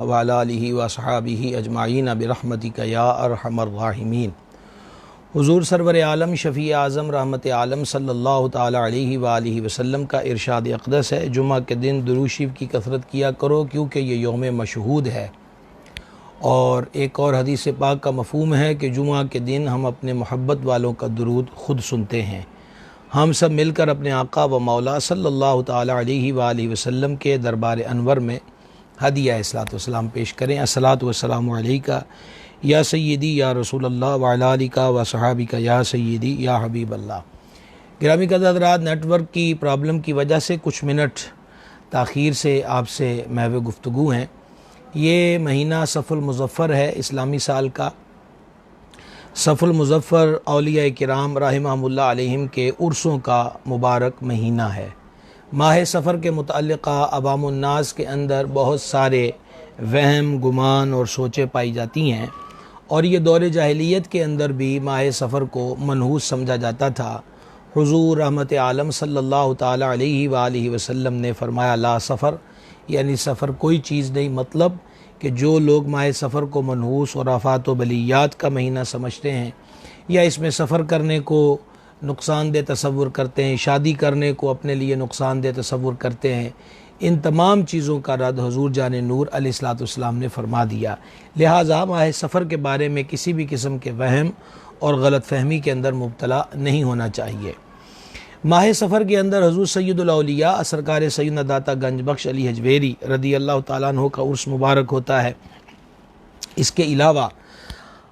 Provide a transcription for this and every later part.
वअला आलिहि व अस्हाबिहि अजमाइन बिरहमतिका या अरहमर राहिमीन। हुज़ूर सरवर आलम शफ़ी आज़म रहमत आलम सल्लल्लाहु ताला अलैहि व आलिहि वसल्लम का इरशाद अक़दस है, जुमा के दिन दुरूद शरीफ की कसरत किया करो क्योंकि ये यौम मशहूद है। और एक और हदीस पाक का मफ़हूम है कि जुमा के दिन हम अपने मोहब्बत वालों का दुरूद ख़ुद सुनते हैं। हम सब मिलकर अपने आका व मौला सल्लल्लाहु ताला अलैहि व आलिहि वसल्लम के दरबार अनवर में हदिया इस्सलातु वस्सलाम पेश करें। अस्सलातु वस्सलामु अलैका या सय्यदी या रसूल अल्लाह व अला आलिका व सहाबिका या सय्यदी या हबीब अल्लाह। गिरामी क़दर हज़रात, नेटवर्क की प्रॉब्लम की वजह से कुछ मिनट ताख़ीर से आपसे महव गुफ्तगू हैं। ये महीना सफ़ुल मुज़फ़्फ़र है, इस्लामी साल का। सफ़ुल मुज़फ़्फ़र औलिया किराम रहमहुमुल्लाह अलैहिम के उर्सों का मुबारक महीना है। माह सफ़र के मुतअल्लिक़ अवामुन्नास के अंदर बहुत सारे वहम, गुमान और सोचें पाई जाती हैं और ये दौर जाहिलियत के अंदर भी माह सफ़र को मनहूस समझा जाता था। हुज़ूर रहमत आलम सल्लल्लाहु ताला अलैहि व आलिहि वसल्लम ने फरमाया, ला सफ़र यानी सफ़र कोई चीज़ नहीं, मतलब कि जो लोग माह सफ़र को मनहूस और आफ़ात व बलियात का महीना समझते हैं या इसमें सफ़र करने को नुकसानदेह तसव्वुर करते हैं, शादी करने को अपने लिए नुकसानदेह तसव्वुर करते हैं, इन तमाम चीज़ों का रद्द हुज़ूर जान नूर अलैहिस्सलातु वस्सलाम ने फरमा दिया। लिहाजा माह सफ़र के बारे में किसी भी किस्म के वहम और गलत फहमी के अंदर मुब्तला नहीं होना चाहिए। माह सफ़र के अंदर हुज़ूर सय्यदुल औलिया सरकार सैयदना दाता गंज बख्श अली हजवेरी रदी अल्लाह ताला अन्हु का उर्स मुबारक होता है। इसके अलावा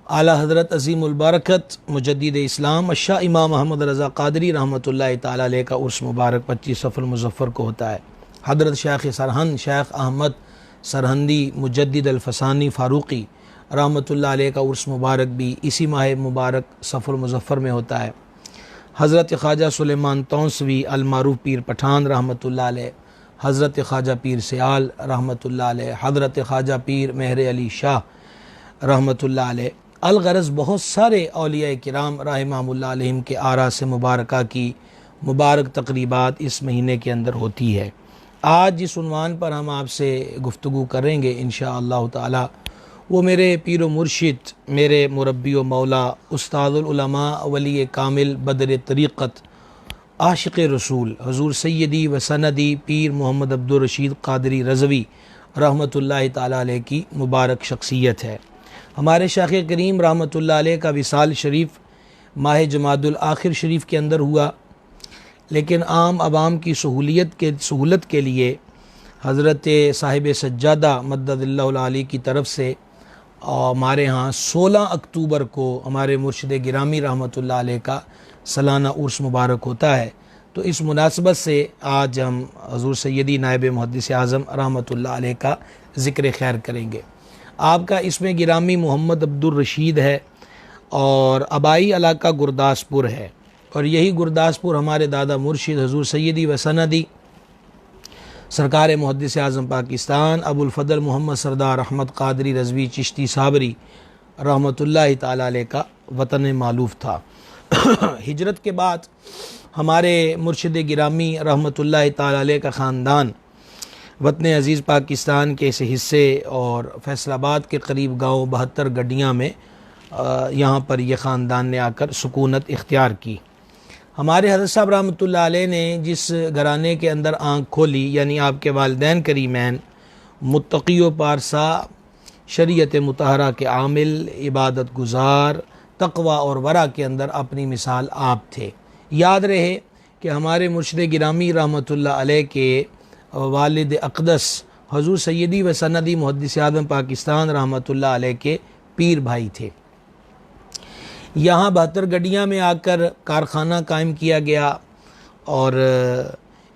आला हज़रत अज़ीमुल बरकत मुजद्दिद इस्लाम शाह इमाम अहमद रज़ा क़ादरी रहमतुल्लाहि ताला अलैह का उर्स मुबारक 25 सफ़ुल मुज़फ़्फ़र को होता है। हज़रत शेख सरहंद शेख अहमद सरहंदी मुजद्दिद अल-फ़सानी फ़ारूक़ी रहमतुल्लाह अलैह का उर्स मुबारक भी इसी माह मुबारक सफ़ुल मुज़फ़्फ़र में होता है। हज़रत ख्वाजा सुलेमान तौंसवी अल-मारूफ़ पीर पठान रहमतुल्लाह अलैह, हज़रत ख्वाजा पीर सियाल रहमतुल्लाह अलैह, हज़रत ख्वाजा पीर मेहर अली शाह रहमतुल्लाह अलैह, अलगरज़ बहुत सारे औलिया किराम रहमहुमुल्लाह अलैहिम के आरा से मुबारका की मुबारक तक़रीबात इस महीने के अंदर होती है। आज जिस उन्वान पर हम आपसे गुफ्तगू करेंगे इंशाअल्लाह ताला वो मेरे पीर व मुर्शिद, मेरे मुरब्बी व मौला उस्तादुल उलमा वली कामिल बदर तरीक़त आशिक़ रसूल हुज़ूर सय्यदी व सनदी पीर मोहम्मद अब्दुल रशीद क़ादरी रज़वी रहमतुल्लाहि ताला अलैह की मुबारक शख्सियत है। हमारे शेख़ करीम रहमतुल्लाह अलैह का विसाल शरीफ माह जमादुल आखिर शरीफ के अंदर हुआ, लेकिन आम आवाम की सहूलत के लिए हज़रत साहिब सज्जादा मद्ददिल्लाहुल आली की तरफ से हमारे यहाँ 16 अक्टूबर को हमारे मुर्शिद गिरामी रहमतुल्लाह अलैह का सालाना उर्स मुबारक होता है। तो इस मुनासबत से आज हम हुज़ूर सय्यदी नायब मुहद्दिस आज़म रहमतुल्लाह अलैह का ज़िक्र खैर करेंगे। आपका इसमें गिरामी मोहम्मद अब्दुल रशीद है और आबाई इलाका गुरदासपुर है और यही गुरदासपुर हमारे दादा मुर्शिद हुज़ूर सय्यदी व सनदी सरकार मुहद्दिस आज़म पाकिस्तान अबुल फ़दल मोहम्मद सरदार अहमद क़ादरी रज़वी चिश्ती साबरी रहमतुल्लाहि ताला अलैह का वतन मालूफ़ था। हिजरत के बाद हमारे मुर्शिद गिरामी रहमतुल्लाहि ताला अलैह का ख़ानदान वतन अज़ीज़ पाकिस्तान के इस हिस्से और फैसलाबाद के करीब गाँव 72 गड्डियाँ में यहाँ पर यह ख़ानदान ने आकर सुकूनत इख्तियार की। हमारे हज़रत साहब रहमतुल्लाह अलैह ने जिस घराने के अंदर आँख खोली, यानी आपके वालिदैन करीमैन मुत्तक़ी व पारसा, शरीयत मुतहरा के आमिल, इबादत गुज़ार, तक़वा और वरा के अंदर अपनी मिसाल आप थे। याद रहे कि हमारे मुर्शिद गिरामी रहमतुल्लाह अलैह के वालिद अक़दस हुज़ूर सय्यदी व सनदी मुहद्दिस आज़म पाकिस्तान रहमतुल्लाह अलैह के पीर भाई थे। यहाँ 72 गड्डियाँ में आकर कारखाना कायम किया गया और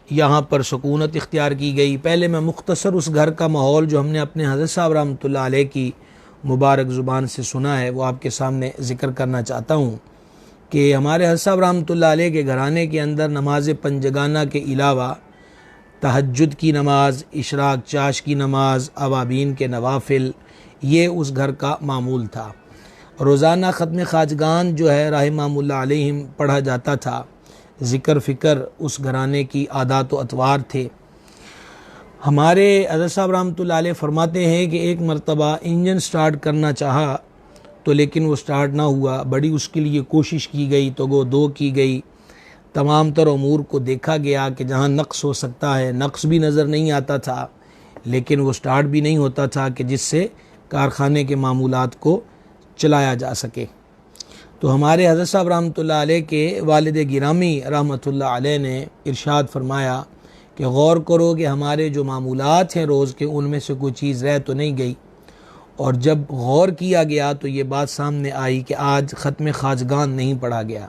यहाँ पर सुकूनत इख्तियार की गई। पहले मैं मुख्तसर उस घर का माहौल जो हमने अपने हज़रत साहब रहमतुल्लाह अलैह की मुबारक ज़ुबान से सुना है वो आपके सामने ज़िक्र करना चाहता हूँ कि हमारे हज़रत साहब रहमतुल्लाह अलैह के घराने के अंदर नमाज पंजगाना के अलावा तहज्जुद की नमाज, इशराक चाश की नमाज, अवाबीन के नवाफिल, ये उस घर का मामूल था। रोज़ाना ख़त्म खाजगान जो है रहमहुमुल्लाह अलैहिम पढ़ा जाता था। ज़िक्र फ़िक्र उस घराने की आदात व अतवार थे। हमारे हज़रत साहब रहमतुल्लाह अलैह फरमाते हैं कि एक मरतबा इंजन स्टार्ट करना चाहा तो लेकिन वो स्टार्ट ना हुआ। बड़ी उसके लिए कोशिश की गई तो वो दो की गई, तमाम तर अमूर को देखा गया कि जहाँ नक्स हो सकता है, नक्स भी नज़र नहीं आता था, लेकिन वो स्टार्ट भी नहीं होता था कि जिससे कारखाने के मामूलात को चलाया जा सके। तो हमारे हज़रत साहब रहमतुल्लाह अलैह के वालिद गिरामी रहमतुल्लाह अलैह ने इरशाद फरमाया कि गौर करो कि हमारे जो मामूलात हैं रोज़ के, उनमें से कोई चीज़ रह तो नहीं गई। और जब गौर किया गया तो ये बात सामने आई कि आज ख़त्म खाजगान नहीं पढ़ा गया।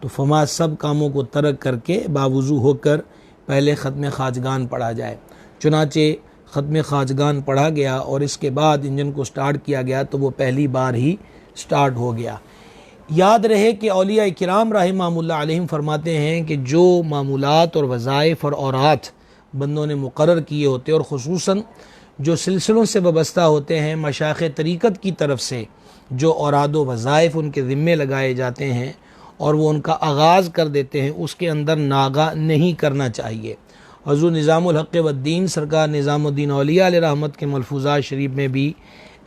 तो फरमा सब कामों को तर्क करके बावुज़ू होकर पहले ख़त्म खाजगान पढ़ा जाए। चुनाचे ख़त्म खाजगान पढ़ा गया और इसके बाद इंजन को स्टार्ट किया गया तो वो पहली बार ही स्टार्ट हो गया। याद रहे कि औलिया किराम रहमतुल्लाह अलैहिम फरमाते हैं कि जो मामूलात और वज़ाइफ और औरात बंदों ने मुकर्रर किए होते और ख़ुसूसन जो सिलसिलों से वाबस्ता होते हैं, मशाइख़ तरीक़त की तरफ से जो औराद व वज़ाइफ उनके ज़िम्मे लगाए जाते हैं और वो उनका आगाज़ कर देते हैं, उसके अंदर नागा नहीं करना चाहिए। हज़रत निज़ामुल हक़ वद्दीन सरकार निज़ामुद्दीन औलिया अलैहि रहमत के मलफूज़ात शरीफ में भी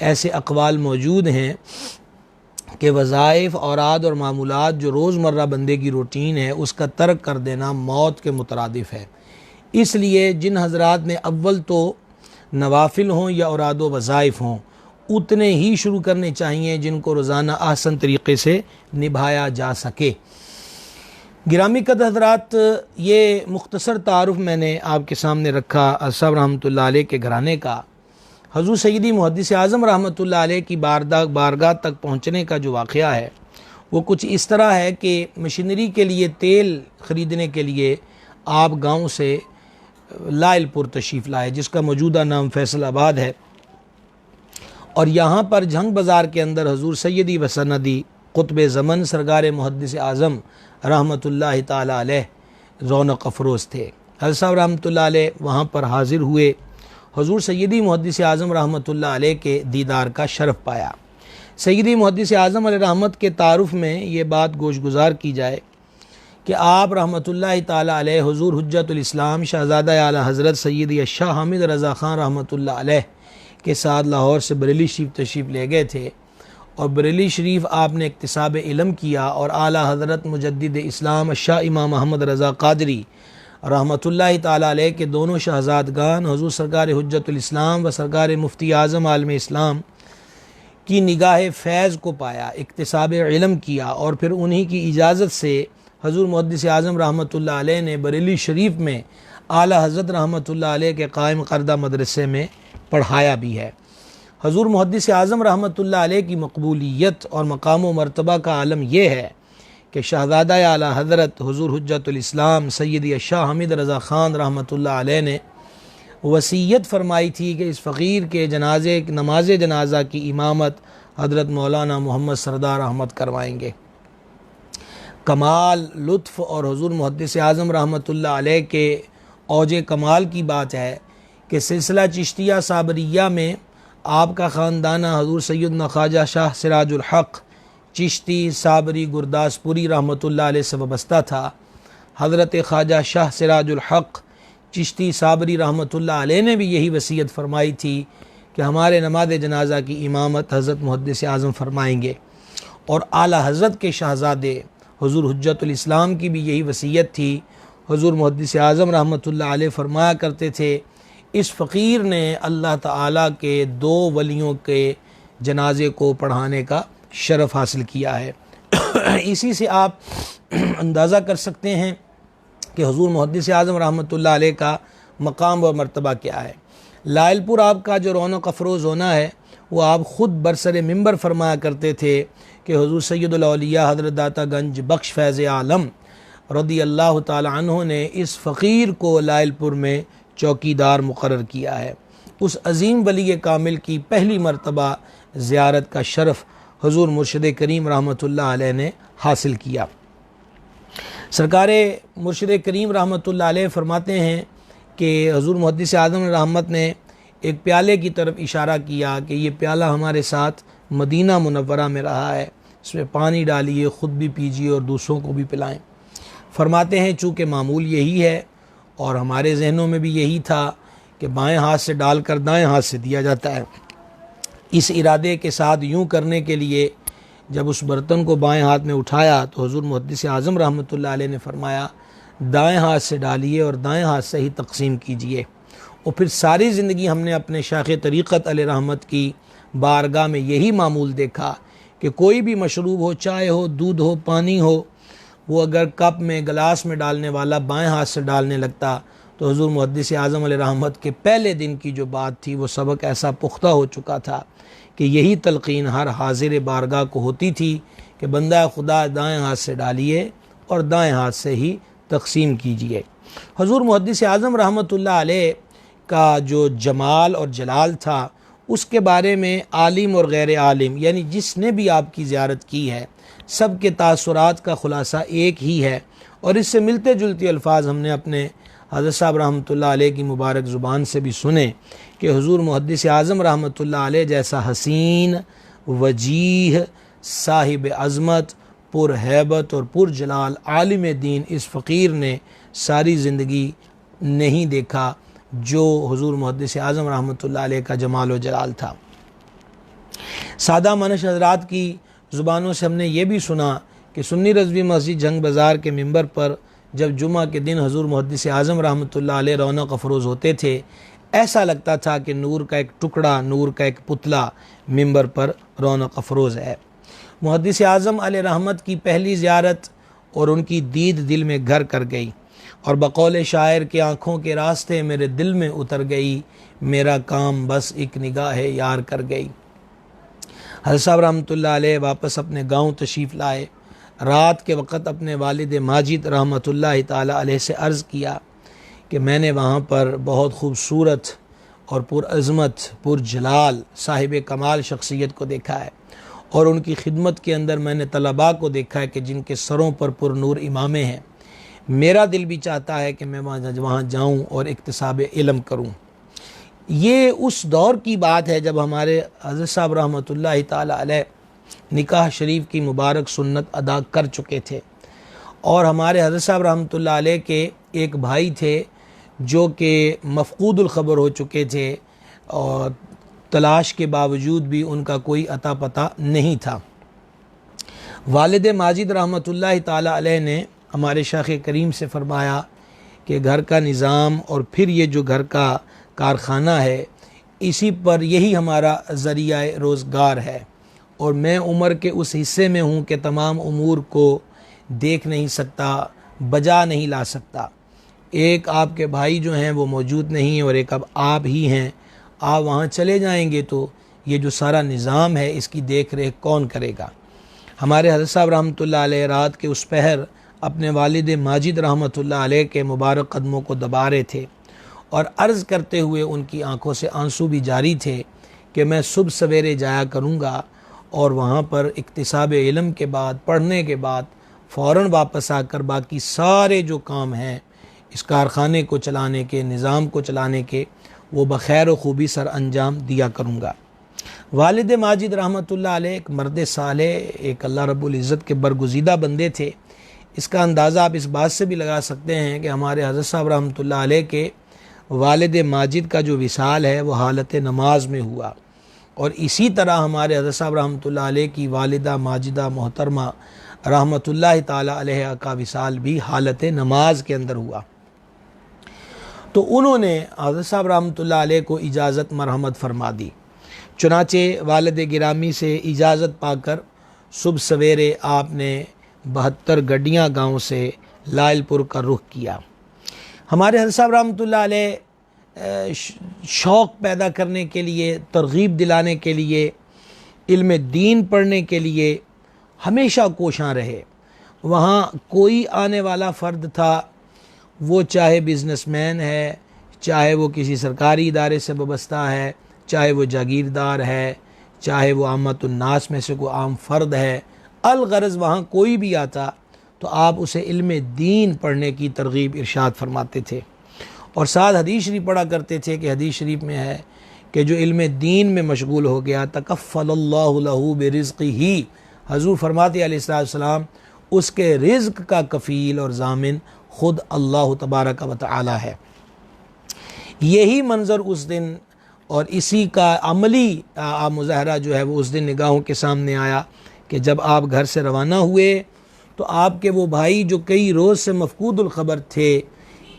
ऐसे अक़वाल मौजूद हैं कि वज़ाइफ औराद और मामूलात जो रोज़मर्रा बंदे की रूटीन है उसका तर्क कर देना मौत के मुतरादिफ़ है। इसलिए जिन हज़रात ने अव्वल तो नवाफिल हों या औराद व वज़ाइफ हों उतने ही शुरू करने चाहिए जिनको रोज़ाना आसान तरीक़े से निभाया जा सके। गिरामी कद हज़रात, ये मुख्तसर तारुफ़ मैंने आपके सामने रखा असब रहमतुल्लाह अलैह के घराने का। हज़रत सैयदी मुहद्दिस आज़म रहमतुल्लाह अलैह की बारगाह तक पहुँचने का जो वाक़या है वो कुछ इस तरह है कि मशीनरी के लिए तेल ख़रीदने के लिए आप गांव से लायलपुर तशरीफ़ लाए, जिसका मौजूदा नाम फैसलाबाद है। और यहाँ पर झंग बाज़ार के अंदर हज़ूर सैयदी व सनदी क़ुत्ब ज़मन सरकार मुहद्दिस आज़म रहमतुल्लाह ताला अलैह रौनक अफरोज़ थे। हज़रत साहब रहमतुल्लाह अलैह वहाँ पर हाज़िर हुए, हज़ूर सैयदी मुहद्दिस आज़म रहमतुल्लाह अलैह के दीदार का शरफ़ पाया। सैयदी मुहद्दिस आज़म अलैह रहमत के तारुफ़ में ये बात गोशगुजार की जाए कि आप रहमतुल्लाह ताला अलैह हुज़ूर हुज्जतुल इस्लाम शहज़ादा आला हज़रत सैयदी शाह हामिद रज़ा ख़ान रहमतुल्लाह अलैह के साथ लाहौर से बरेली शरीफ तशरीफ़ ले गए थे और बरेली शरीफ आपने इक्तिसाब इल्म किया और आला हज़रत मुजद्दिद इस्लाम शाह इमाम अहमद रज़ा क़ादरी रहमतुल्लाह ताला अलैह के दोनों शहज़ादगान हुज़ूर सरकार हुज्जतुल इस्लाम व सरकार मुफ्ती आज़म आलम इस्लाम की निगाह फ़ैज़ को पाया, इक्तिसाब इल्म किया और फिर उन्हीं की इजाज़त से हज़ूर मुहद्दिस आज़म रहमतुल्लाह अलैह ने बरेली शरीफ में आला हज़रत रहमतुल्लाह अलैह के कायम करदा मदरसे में पढ़ाया भी है। हज़ूर मुहद्दिस आज़म रहमतुल्लाह अलैह की मकबूलियत और मकाम व मर्तबा का आलम यह है कि शहज़ादा आला हज़रत हुज़ूर हुज्जतुल इस्लाम सैयदी शाह हामिद रज़ा ख़ान रहमतुल्लाह अलैह ने वसीयत फरमाई थी कि इस फ़कीर के जनाजे नमाज जनाजा की इमामत हज़रत मौलाना मोहम्मद सरदार अहमद करवाएंगे। कमाल लुत्फ़ और हुज़ूर मुहद्दिस आज़म रहमतुल्लाह अलैह के औजे कमाल की बात है कि सिलसिला चिश्तिया साबरिया में आपका ख़ानदाना हज़ूर सैयदना ख्वाजा शाह सिराजुल हक़ चिश्ती साबरी गुरदासपुरी रहमतुल्लाह अलैह से वाबस्ता था। हज़रत ख्वाजा शाह सिराजुल हक़ चिश्ती साबरी रहमतुल्लाह अलैह ने भी यही वसीयत फरमाई थी कि हमारे नमाज जनाजा की इमामत हज़रत मुहद्दिस आज़म फरमाएंगे और आला हज़रत के शहज़ादे हुज़ूर हुज्जतुल इस्लाम की भी यही वसीयत थी। हुज़ूर मुहद्दिस आज़म रहमतुल्लाह अलैह फरमाया करते थे, इस फ़कीर ने अल्लाह ताला के दो वलियों के जनाजे को पढ़ाने का शरफ़ हासिल किया है। इसी से आप अंदाज़ा कर सकते हैं कि हुज़ूर मुहद्दिस आज़म रहमतुल्लाह अलैह का मकाम व मर्तबा क्या है। लायलपुर आपका जो रौनक अफरोज़ होना है वो आप ख़ुद बरसर मिंबर फरमाया करते थे कि हुज़ूर सैयदुल औलिया हज़रत दाता गंज बख्श फैज़ आलम रदी अल्लाह ताला अन्हु ने इस फ़कीर को लायलपुर में चौकीदार मुकर्रर किया है। उस अज़ीम वली कामिल की पहली मरतबा ज़ियारत का शरफ़ हुज़ूर मुर्शिद करीम रहमतुल्लाह अलैह ने हासिल किया। सरकार मुर्शिद करीम रहमतुल्लाह अलैह फरमाते हैं कि हुज़ूर मुहद्दिस आज़म रहमत ने एक प्याले की तरफ इशारा किया कि ये प्याला हमारे साथ मदीना मुनव्वरा में रहा है, इसमें पानी डालिए, ख़ुद भी पीजिए और दूसरों को भी पिलाएं। फरमाते हैं चूँकि मामूल यही है और हमारे जहनों में भी यही था कि बाएं हाथ से डालकर दाएं हाथ से दिया जाता है। इस इरादे के साथ यूं करने के लिए जब उस बर्तन को बाएं हाथ में उठाया तो हुज़ूर मुहद्दिस आज़म रहमतुल्लाह अलैह ने फरमाया, दाएं हाथ से डालिए और दाएं हाथ से ही तकसीम कीजिए। और फिर सारी ज़िंदगी हमने अपने शाख तरीक़त अलैह रहमत की बारगाह में यही मामूल देखा कि कोई भी मशरूब हो, चाय हो, दूध हो, पानी हो, वो अगर कप में गिलास में डालने वाला बाएं हाथ से डालने लगता तो हुज़ूर मुहद्दिस आज़म अलैह रहमत के पहले दिन की जो बात थी वो सबक ऐसा पुख्ता हो चुका था कि यही तलक़ीन हर हाजिर बारगाह को होती थी कि बंदा खुदा दाएं हाथ से डालिए और दाएं हाथ से ही तकसीम कीजिए। हुज़ूर मुहद्दिस आज़म रहमतुल्लाह अलैह का जो जमाल और जलाल था उसके बारे में आलिम और गैर आलिम यानी जिसने भी आपकी ज़ियारत की है सब के तासुरात का ख़ुलासा एक ही है। और इससे मिलते जुलते अल्फाज हमने अपने हज़रत साहब रहमतुल्लाह अलैह की मुबारक ज़ुबान से भी सुने कि हुज़ूर मुहद्दिस आज़म रहमतुल्लाह अलैह जैसा हसीन, वजीह, साहिब अज़मत, पुरहैबत और पुरजलाल आलिम दीन इस फ़कीर ने सारी ज़िंदगी नहीं देखा जो हुज़ूर मुहद्दिस आज़म रहमतुल्लाह अलैह का जमाल व जलाल था। सादा मनश हज़रात की ज़ुबानों से हमने ये भी सुना कि सुन्नी रज़वी मस्जिद जंग बाज़ार के मिंबर पर जब जुमा के दिन हुज़ूर मुहद्दिस आज़म रहमतुल्लाह अलैह रौनक अफरोज़ होते थे, ऐसा लगता था कि नूर का एक टुकड़ा, नूर का एक पुतला मिंबर पर रौनक अफरोज़ है। मुहद्दिस आज़म अलैह रहमत की पहली ज़ियारत और उनकी दीद दिल में घर कर गई और बकौल शायर के आँखों के रास्ते मेरे दिल में उतर गई, मेरा काम बस एक निगाह यार कर गई। हज़रत साहब रहमतुल्लाह अलैह वापस अपने गाँव तशरीफ़ लाए। रात के वक़्त अपने वालिद माजिद रहमतुल्लाह ताला अलैह से अर्ज़ किया कि मैंने वहाँ पर बहुत खूबसूरत और पुरअज़मत, पुरजलाल, साहिब कमाल शख्सियत को देखा है और उनकी खिदमत के अंदर मैंने तलबा को देखा है कि जिनके सरों पर पुरनूर इमामें हैं। मेरा दिल भी चाहता है कि मैं वहाँ जाऊँ और इक्तिसाब इल्म करूँ। ये उस दौर की बात है जब हमारे हज़रत साहब रहमतुल्लाह ताला अलैह निकाह शरीफ की मुबारक सुन्नत अदा कर चुके थे और हमारे हज़रत साहब रहमतुल्लाह अलैह के एक भाई थे जो कि मफ़क़ूदुल ख़बर हो चुके थे और तलाश के बावजूद भी उनका कोई अता पता नहीं था। वालिद माजिद रहमतुल्लाह ताला अलैह ने हमारे शाख करीम से फ़रमाया कि घर का निज़ाम और फिर ये जो घर का कारखाना है इसी पर यही हमारा ज़रिया रोज़गार है और मैं उम्र के उस हिस्से में हूँ कि तमाम उमूर को देख नहीं सकता, बजा नहीं ला सकता। एक आपके भाई जो हैं वो मौजूद नहीं है और एक अब आप ही हैं। आप वहाँ चले जाएंगे तो ये जो सारा निज़ाम है इसकी देख रेख कौन करेगा। हमारे हज़रत साहब रहमतुल्लाह अलैह रात के उस पहर अपने वालिद माजिद रहमतुल्लाह अलैह के मुबारक कदमों को दबा रहे थे और अर्ज़ करते हुए उनकी आंखों से आंसू भी जारी थे कि मैं सुबह सवेरे जाया करूँगा और वहाँ पर इक्तिसाब इल्म के बाद, पढ़ने के बाद फ़ौरन वापस आकर बाकी सारे जो काम हैं इस कारखाने को चलाने के, निज़ाम को चलाने के, वो बख़ैर खूबी सर अंजाम दिया करूँगा। वालिद माजिद रहमतुल्लाह अलैह एक मर्द साले, एक अल्लाह रब्बुल इज़्ज़त के बरगुज़ीदा बंदे थे। इसका अंदाज़ा आप इस बात से भी लगा सकते हैं कि हमारे हज़रत साहब रहमतुल्लाह अलैह के वालिद माजिद का जो विसाल है वो हालत नमाज में हुआ और इसी तरह हमारे हज़रत साहब रहमतुल्लाह अलैह की वालिदा माजिदा मोहतरमा रहमतुल्लाह ताला अलैहा का विसाल भी हालत नमाज के अंदर हुआ। तो उन्होंने हज़रत साहब रहमतुल्लाह अलैह को इजाज़त मरहमत फरमा दी। चुनाचे वालिद गिरामी से इजाज़त पाकर सुबह सवेरे आपने 72 गड्डियाँ गाँव से लालपुर का रुख किया। हमारे हज़रत साहब रहमतुल्लाह अलैह शौक़ पैदा करने के लिए, तरग़ीब दिलाने के लिए, इल्म दीन पढ़ने के लिए हमेशा कोशां रहे। वहाँ कोई आने वाला फ़र्द था, वो चाहे बिज़नेसमैन है, चाहे वो किसी सरकारी इदारे से वाबस्ता है, चाहे वो जागीरदार है, चाहे वो आमतुन्नास में से कोई आम फ़र्द है, अलगरज़ वहाँ कोई भी आता तो आप उसे इल्म दीन पढ़ने की तरग़ीब इरशाद फरमाते थे और साथ हदीस शरीफ पढ़ा करते थे कि हदीस शरीफ में है कि जो इल्म दीन में मशगूल हो गया तकफ़्फ़लल्लाहु लहू बिरिज़्क़िही, हज़ूर फरमाते अलैहिस्सलाम उसके रिज़्क़ का कफ़ील और ज़ामिन ख़ुद अल्लाह तबारक व तआला है। यही मंज़र उस दिन और इसी का अमली मुज़ाहरा जो है वो उस दिन निगाहों के सामने आया कि जब आप घर से रवाना हुए तो आपके वो भाई जो कई रोज़ से मफकूदुल ख़बर थे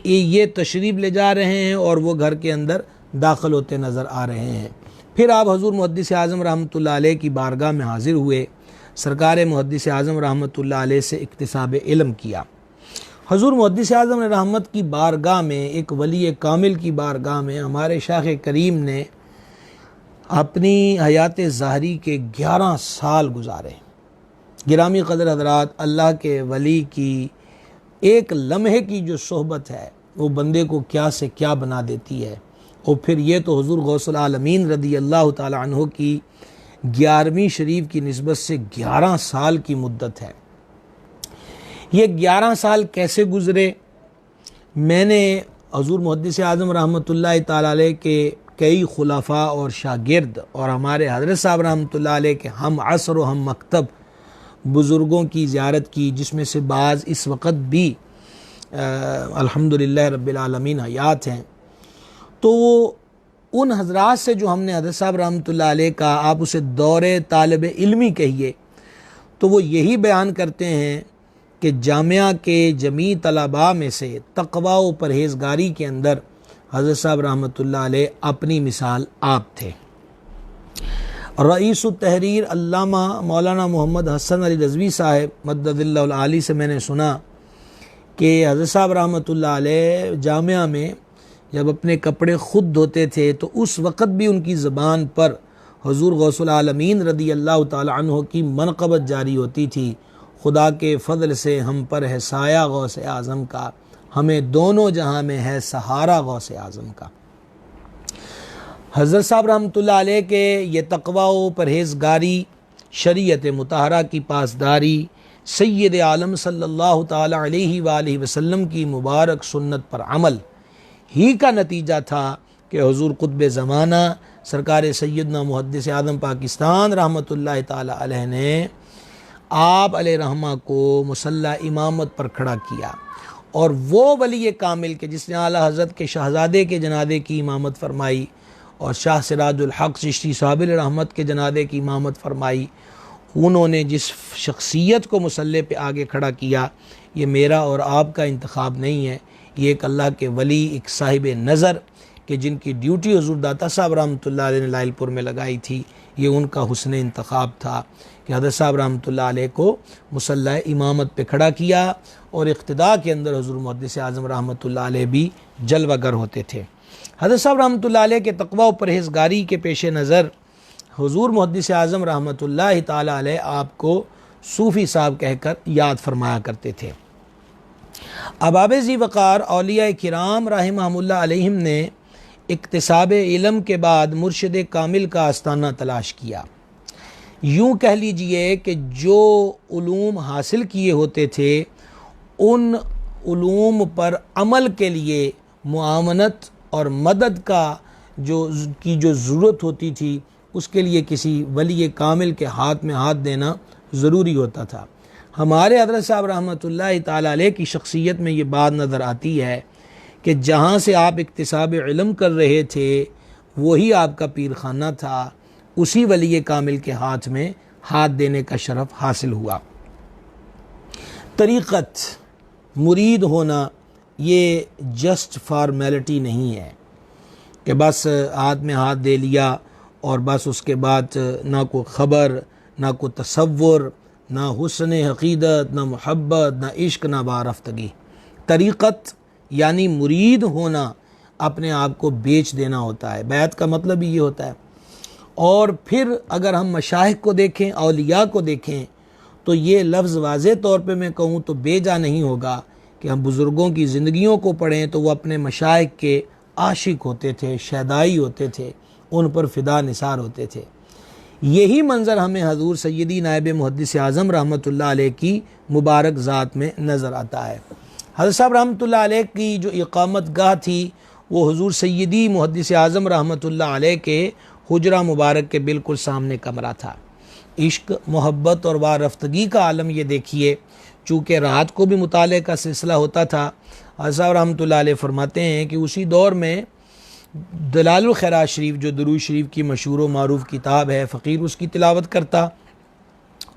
ये तशरीफ़ ले जा रहे हैं और वो घर के अंदर दाखिल होते नज़र आ रहे हैं। फिर आप हज़ूर मुहद्दिस आज़म रहमतुल्लाह अलैह की बारगाह में हाज़िर हुए, सरकार मुहद्दिस आज़म रहमतुल्लाह अलैह से इक्तिसाब इल्म किया। हज़ूर मुहद्दिस आज़म रहमत की बारगाह में, एक वली कामिल की बारगाह में हमारे शाख करीम ने अपनी हयात ज़ाहरी के 11 साल गुजारे। गिरामी क़दर हज़रात, अल्लाह के वली की एक लम्हे की जो सोहबत है वो बंदे को क्या से क्या बना देती है। और फिर ये तो हुज़ूर गौसुल आलमीन रदी अल्लाह ताला अन्हु की 11वीं शरीफ की निस्बत से 11 साल की मुद्दत है। ये 11 साल कैसे गुज़रे, मैंने हज़ूर मुहद्दिस आज़म रहमतुल्लाह ताला अलैह के कई खुलाफा और शागिर्द और हमारे हज़रत साहब रहमतुल्लाह अलैह के हम असर व हम मकतब बुज़ुर्गों की ज़ियारत की, जिसमें से बाज़ इस वक़्त भी अल्हम्दुलिल्लाह रब्बिल आलमीन हयात हैं। तो उन हज़रात से जो हमने हज़रत साहब रहमतुल्लाह अलैह का, आप उसे दौरे तालिब इल्मी कहिए, तो वो यही बयान करते हैं कि जामिया के जमी तलबा में से तक़वा व परहेज़गारी के अंदर हज़रत साहब रहमतुल्लाह अलैह अपनी मिसाल आप थे। रईस तहरीर अल्लामा मौलाना मोहम्मद हसन अली रज़वी साहब मद्ददिल्लाहुल आली से मैंने सुना कि हज़रत साहब रहमतुल्लाह अलैह जामिया में जब अपने कपड़े ख़ुद धोते थे तो उस वक़्त भी उनकी ज़बान पर हुज़ूर गौसुल आलमीन रदी अल्लाह ताला अन्हु की मनक़बत जारी होती थी। खुदा के फ़ज़ल से हम पर है साया गौस आज़म का, हमें दोनों जहां में है सहारा गौस आज़म का। हज़रत साहब रहमतुल्लाह अलैह के ये तक़वा व परहेज़गारी, शरीयत मुतहरा की पासदारी, सय्यद आलम सल्लल्लाहु ताला अलैहि वालैहि वसल्लम की मुबारक सुन्नत पर अमल ही का नतीजा था कि हुज़ूर क़ुत्ब ज़माना सरकार सैयदना मुहद्दिस आज़म पाकिस्तान रहमतुल्लाह ताला अलैह ने आप अलैहि रहमा को मुसल्ला इमामत पर खड़ा किया और वो वली कामिल के जिसने आला हज़रत के शहज़ादे के जनादे की इमामत फरमाई और शाह सिराजुल हक़ चिश्ती साहिब रहमत के जनादे की इमामत फरमाई, उन्होंने जिस शख्सियत को मुसल्ले पे आगे खड़ा किया, ये मेरा और आपका इंतखाब नहीं है, ये एक अल्लाह के वली, एक साहिब नज़र कि जिनकी ड्यूटी हुज़ूर दाता साहब रहमतुल्लाह अलैह ने लाइलपुर में लगाई थी, ये उनका हुस्न इंतखाब था कि हज़रत साहब रहमतुल्लाह अलैह को मुसल्ला इमामत पे खड़ा किया और इक़्तिदा के अंदर हुज़ूर मुहद्दिस आज़म रहमतुल्लाह अलैह भी जलवागर होते थे। हज़रत साहब रहमतुल्लाह अलैह के तक़वा व परहेज़गारी के पेश नज़र हुज़ूर मुहद्दिस आज़म रहमतुल्लाह ताला अलैह आपको सूफ़ी साहब कहकर याद फरमाया करते थे। अबाब ज़ी वक़ार औलिया किराम रहमहुमुल्लाह अलैहिम ने इक्तिसाब इल्म के बाद मुर्शिद कामिल का आस्ताना तलाश किया। यूँ कह लीजिए कि जो उलूम हासिल किए होते थे उन उलूम पर अमल के लिए मुआवनत और मदद का जो ज़रूरत होती थी, उसके लिए किसी वली कामिल के हाथ में हाथ देना ज़रूरी होता था। हमारे हज़रत साहब रहमतुल्लाह ताला अलैह की शख्सियत में ये बात नज़र आती है कि जहाँ से आप इक्तिसाब इल्म कर रहे थे वही आपका पीर खाना था, उसी वली कामिल के हाथ में हाथ देने का शरफ़ हासिल हुआ। तरीक़त, मुरीद होना ये जस्ट फॉर्मेलिटी नहीं है कि बस हाथ में हाथ दे लिया और बस उसके बाद ना कोई ख़बर, ना कोई तसव्वुर, ना हुस्न हक़ीक़त, ना मोहब्बत, ना इश्क, ना वारफ़्तगी। तरीक़त यानी मुरीद होना अपने आप को बेच देना होता है। बैत का मतलब ही ये होता है। और फिर अगर हम मशाइख को देखें, औलिया को देखें, तो ये लफ्ज़ वाज़े तौर पे मैं कहूँ तो बेजा नहीं होगा कि हम बुज़ुर्गों की ज़िंदगियों को पढ़ें तो वो अपने मशाइख के आशिक होते थे, शैदाई होते थे, उन पर फ़िदा निसार होते थे। यही मंज़र हमें हज़ूर सैयदी नायब मुहद्दिस आज़म रहमतुल्लाह अलैह की मुबारक ज़ात में नज़र आता है। हज़रत साहब रहमतुल्लाह अलैह की जो इक़ामत गाह थी वो हुज़ूर सैयदी मुहद्दिस आज़म रहमतुल्लाह अलैह के हुजरा मुबारक के बिल्कुल सामने कमरा था। इश्क, मोहब्बत और वारफ़्तगी का आलम ये देखिए। चूँकि रात को भी मुताले का सिलसिला होता था, हज़रत साहब रहमतुल्लाह अलैह फरमाते हैं कि उसी दौर में दलालुल खैरात शरीफ जो दुरूद शरीफ की मशहूर व मारूफ किताब है, फ़कीर उसकी तिलावत करता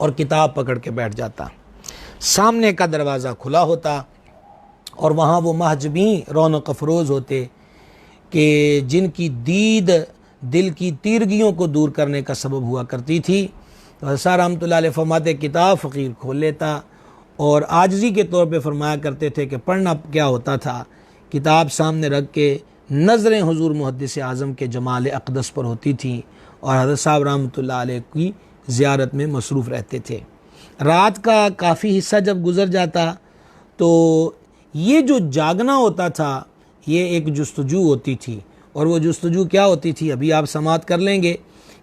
और किताब पकड़ के बैठ जाता। सामने का दरवाज़ा खुला होता और वहाँ वो महजबी रौनक अफरोज़ होते कि जिनकी दीद दिल की तीरगियों को दूर करने का सबब हुआ करती थी। तो हसन रहमतुल्लाह अलैह फरमाते किताब फ़कीर खोल लेता और आजिज़ी के तौर पे फरमाया करते थे कि पढ़ना क्या होता था, किताब सामने रख के नज़रें हुज़ूर मुहद्दिस आज़म के जमाल अक़दस पर होती थी और हज़रत साहब रहमतुल्लाह अलैह की ज़ियारत में मसरूफ़ रहते थे। रात का काफ़ी हिस्सा जब गुज़र जाता तो ये जो जागना होता था ये एक जुस्तजू होती थी, और वो जुस्तजू क्या होती थी अभी आप समात कर लेंगे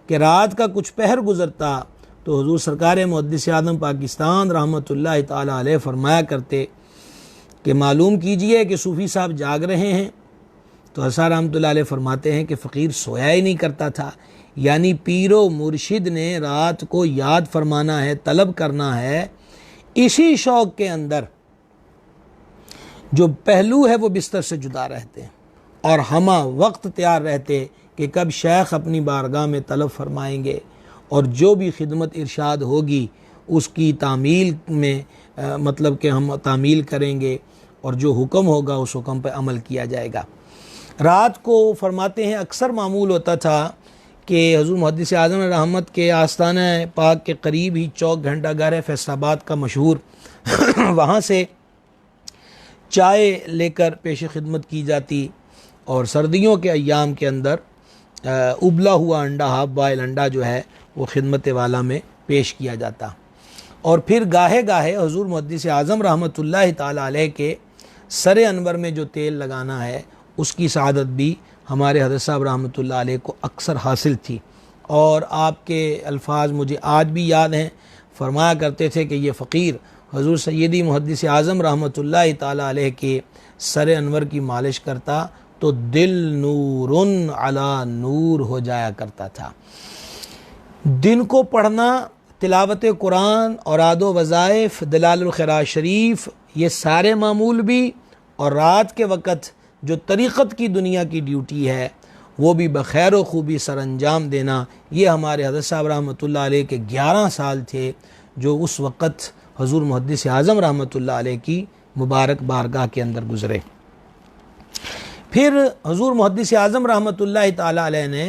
कि रात का कुछ पहर गुज़रता तो हुज़ूर सरकार मुहद्दिस आज़म पाकिस्तान रहमतुल्लाह ताला अलैह फरमाया करते कि मालूम कीजिए कि सूफ़ी साहब जाग रहे हैं। तो हसन रहमतुल्लाह अलैह फरमाते हैं कि फ़कीर सोया ही नहीं करता था, यानी पीरो मुर्शिद ने रात को याद फरमाना है, तलब करना है, इसी शौक़ के अंदर जो पहलू है वो बिस्तर से जुदा रहते हैं और हमा वक्त तैयार रहते कि कब शेख अपनी बारगाह में तलब फरमाएंगे और जो भी खिदमत इरशाद होगी उसकी तामील में मतलब कि हम तामील करेंगे और जो हुक्म होगा उस हुक्म पर अमल किया जाएगा। रात को फरमाते हैं अक्सर मामूल होता था कि हुज़ूर मुहद्दिस आज़म रहमत के आस्ताना पाक के करीब ही चौक घंटा घर है फैसलाबाद का मशहूर वहाँ से चाय लेकर पेश खिदमत की जाती और सर्दियों के अय्याम के अंदर उबला हुआ अंडा, हाफ बॉयल अंडा जो है वो खिदमत वाला में पेश किया जाता। और फिर गाहे गाहे हुज़ूर मुहद्दिस आज़म रहमतुल्लाह ताला अलैह के सर अनवर में जो तेल लगाना है उसकी सआदत भी हमारे हज़रत साहब रहमतुल्लाह अलैह को अक्सर हासिल थी। और आपके अल्फाज मुझे आज भी याद हैं, फरमाया करते थे कि ये फ़कीर हुज़ूर सैयदी मुहद्दिस आज़म रहमतुल्लाह ताला अलैह के सर अनवर की मालिश करता तो दिल नूरुन अला नूर हो जाया करता था। दिन को पढ़ना, तिलावत कुरान और आदो वज़ाइफ, दलालुल खैरात शरीफ, ये सारे मामूल भी, और रात के वक़्त जो तरीक़त की दुनिया की ड्यूटी है वो भी बख़ैर व खूबी सर अंजाम देना, ये हमारे हज़रत साहब रहमतुल्लाह अलैह के 11 साल थे जो उस वक़्त हुज़ूर मुहद्दिस आज़म रहमतुल्लाह अलैह की मुबारक बारगाह के अंदर गुज़रे। फिर हुज़ूर मुहद्दिस आज़म रहमतुल्लाह ताला अलैह ने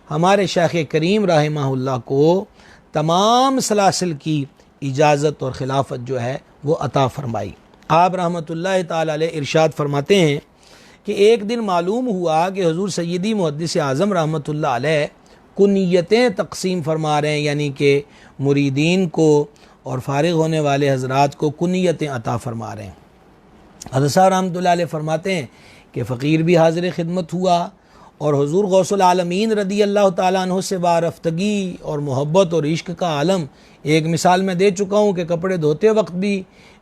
हमारे शेख़ करीम रहमहुल्लाह को तमाम सलासिल की इजाज़त और खिलाफत जो है वो अता फ़रमाई। आप रहमतुल्लाह ताला अलैह इरशाद फरमाते हैं कि एक दिन मालूम हुआ कि हुज़ूर सैयदी मुहद्दिस आज़म रहमतुल्लाह अलैह कुनियतें तक़सीम फरमा रहे हैं, यानी कि मुरीदीन को और फारिग होने वाले हज़रात को कुनियतें अता फ़रमा रहे हैं। हज़रत साहब रहमतुल्लाह अलैह फरमाते हैं कि फ़कीर भी हाज़िर खिदमत हुआ और हुज़ूर गौसुल आलमीन रदी अल्लाह ताला अन्हु से बारफ्तगी और मोहब्बत और इश्क का आलम, एक मिसाल मैं दे चुका हूँ कि कपड़े धोते वक्त भी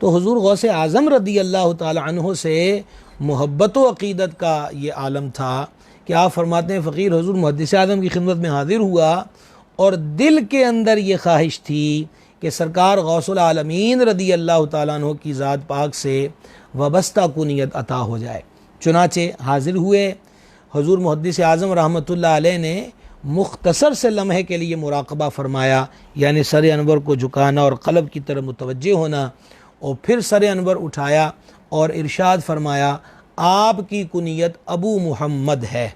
तो हुज़ूर गौस आज़म रदी अल्लाह ताला अन्हु से मोहब्बत व अक़ीदत का ये आलम था कि आप फरमाते हैं फ़कीर हुज़ूर मुहद्दिस आज़म की खिदमत में हाज़िर हुआ और दिल के अंदर ये ख्वाहिश थी कि सरकार गौसुल आलमीन रदी अल्लाह ताला अन्हु की ज़ात पाक से वबस्ता कुनियत अता हो जाए। चुनाचे हाज़िर हुए। हुज़ूर मुहद्दिस आज़म रहमतुल्लाह अलैह ने मुख्तसर से लम्हे के लिए मुराक़बा फ़रमाया, यानी सर अनवर को झुकाना और क़ल्ब की तरफ मुतवज्जे होना, और फिर सर अनवर उठाया और इरशाद फरमाया आपकी कुनियत अबू मुहम्मद है,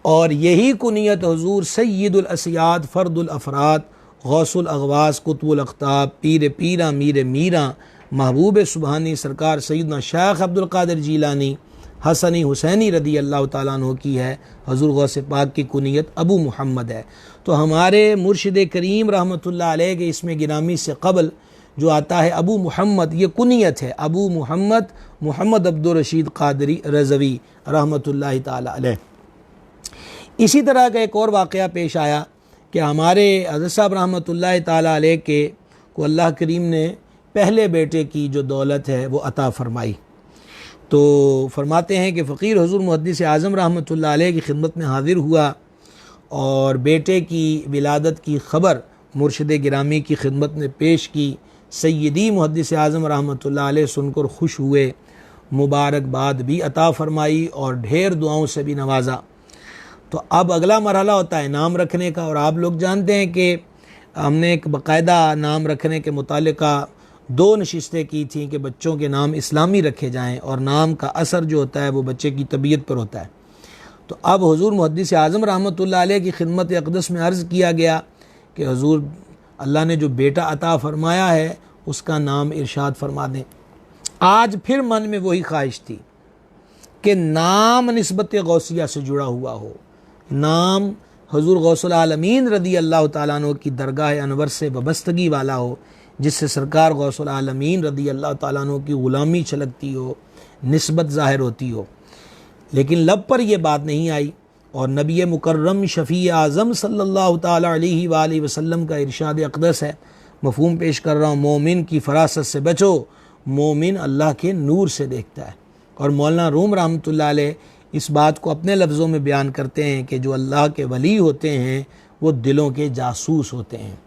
और यही कुनियत हुज़ूर सय्यदुल असियाद फ़र्दुल अफ़राद गौसुल अगवास कुतुबुल अख्ताब पीर पीरा मीर मीरा महबूब सुबहानी सरकार सैयदना शेख अब्दुल कादिर जीलानी हसनी हुसैनी रदी अल्लाह ताला अन्हु की है। हुज़ूर गौस पाक की कुनियत अबू मुहम्मद है। तो हमारे मुर्शिद करीम रहमतुल्लाह अलैह के इसमें गिरामी से क़बल जो आता है अबू मुहम्मद, ये कुनियत है। अबू मुहम्मद मोहम्मद अब्दुल रशीद क़ादरी रज़वी रहमतुल्लाह ताला अलैह। इसी तरह का एक और वाक़या पेश आया कि हमारे हज़रत साहब रहमतुल्लाह ताला अलैह के को अल्लाह करीम ने पहले बेटे की जो दौलत है वो अता फ़रमाई। तो फरमाते हैं कि फ़कीर हुज़ूर मुहद्दिस आज़म रहमतुल्लाह अलैह की खिदमत में हाज़िर हुआ और बेटे की विलादत की ख़बर मुर्शिद गिरामी की खिदमत में पेश की। सैयदी मुहद्दिस आज़म रहमतुल्लाह अलैह सुनकर खुश हुए, मुबारकबाद भी अता फरमाई और ढेर दुआओं से भी नवाजा। तो अब अगला मरहला होता है नाम रखने का। और आप लोग जानते हैं कि हमने एक बाकायदा नाम रखने के मुतालिका 2 नशिस्तें की थी कि बच्चों के नाम इस्लामी रखे जाएं और नाम का असर जो होता है वो बच्चे की तबीयत पर होता है। तो अब हुजूर मुहद्दिस आज़म रहमतुल्लाह अलैह की खिदमत अक़दस में अर्ज़ किया गया कि हुजूर अल्लाह ने जो बेटा अता फरमाया है उसका नाम इरशाद फरमा दें। आज फिर मन में वही ख्वाहिश थी कि नाम निस्बत गौसिया से जुड़ा हुआ हो, नाम हुजूर गौसुल आलमीन रदी अल्लाह ताला अन्हु की दरगाह अनवर से वबस्तगी वाला हो, जिससे सरकार गौसुल आलमीन रदी अल्लाह ताला अन्हु की ग़ुलामी छलकती हो, निस्बत ज़ाहिर होती हो। लेकिन लब पर यह बात नहीं आई और नबी मुकर्रम शफ़ी आज़म सल्लल्लाहु ताला अलैहि वालैहि वसल्लम का इरशाद अक़दस है, मफ़हूम पेश कर रहा हूँ, मोमिन की फरासत से बचो, मोमिन अल्लाह के नूर से देखता है। और मौलाना रूम रहमतुल्लाह अलैह इस बात को अपने लफ्ज़ों में बयान करते हैं कि जो अल्लाह के वली होते हैं वो दिलों के जासूस होते हैं।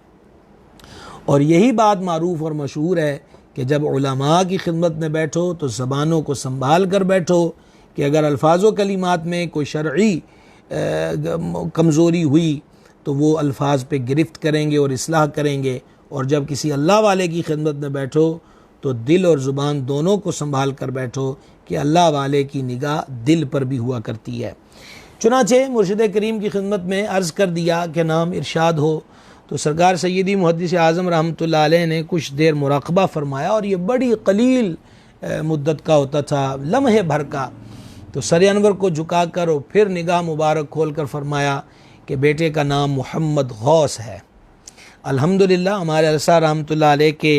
और यही बात मारूफ़ और मशहूर है कि जब उलमा की खिदमत में बैठो तो ज़बानों को संभाल कर बैठो कि अगर अल्फाज़ कलिमात में कोई शरई कमज़ोरी हुई तो वो अल्फाज पे गिरफ्त करेंगे और इस्लाह करेंगे। और जब किसी अल्लाह वाले की खिदमत में बैठो तो दिल और ज़ुबान दोनों को संभाल कर बैठो कि अल्लाह वाले की निगाह दिल पर भी हुआ करती है। चुनाचे मुर्शिद करीम की खिदमत में अर्ज़ कर दिया कि नाम इरशाद हो तो सरकार सैयदी मुहद्दिस आज़म रहमतुल्लाह अलैह ने कुछ देर मुराक़बा फ़रमाया और ये बड़ी कलील मुद्दत का होता था, लम्हे भर का। तो सर अनवर को झुका कर और फिर निगाह मुबारक खोल कर फरमाया कि बेटे का नाम मोहम्मद गौस है। अल्हम्दुलिल्लाह हमारे अलसा रहमतुल्लाह अलैह के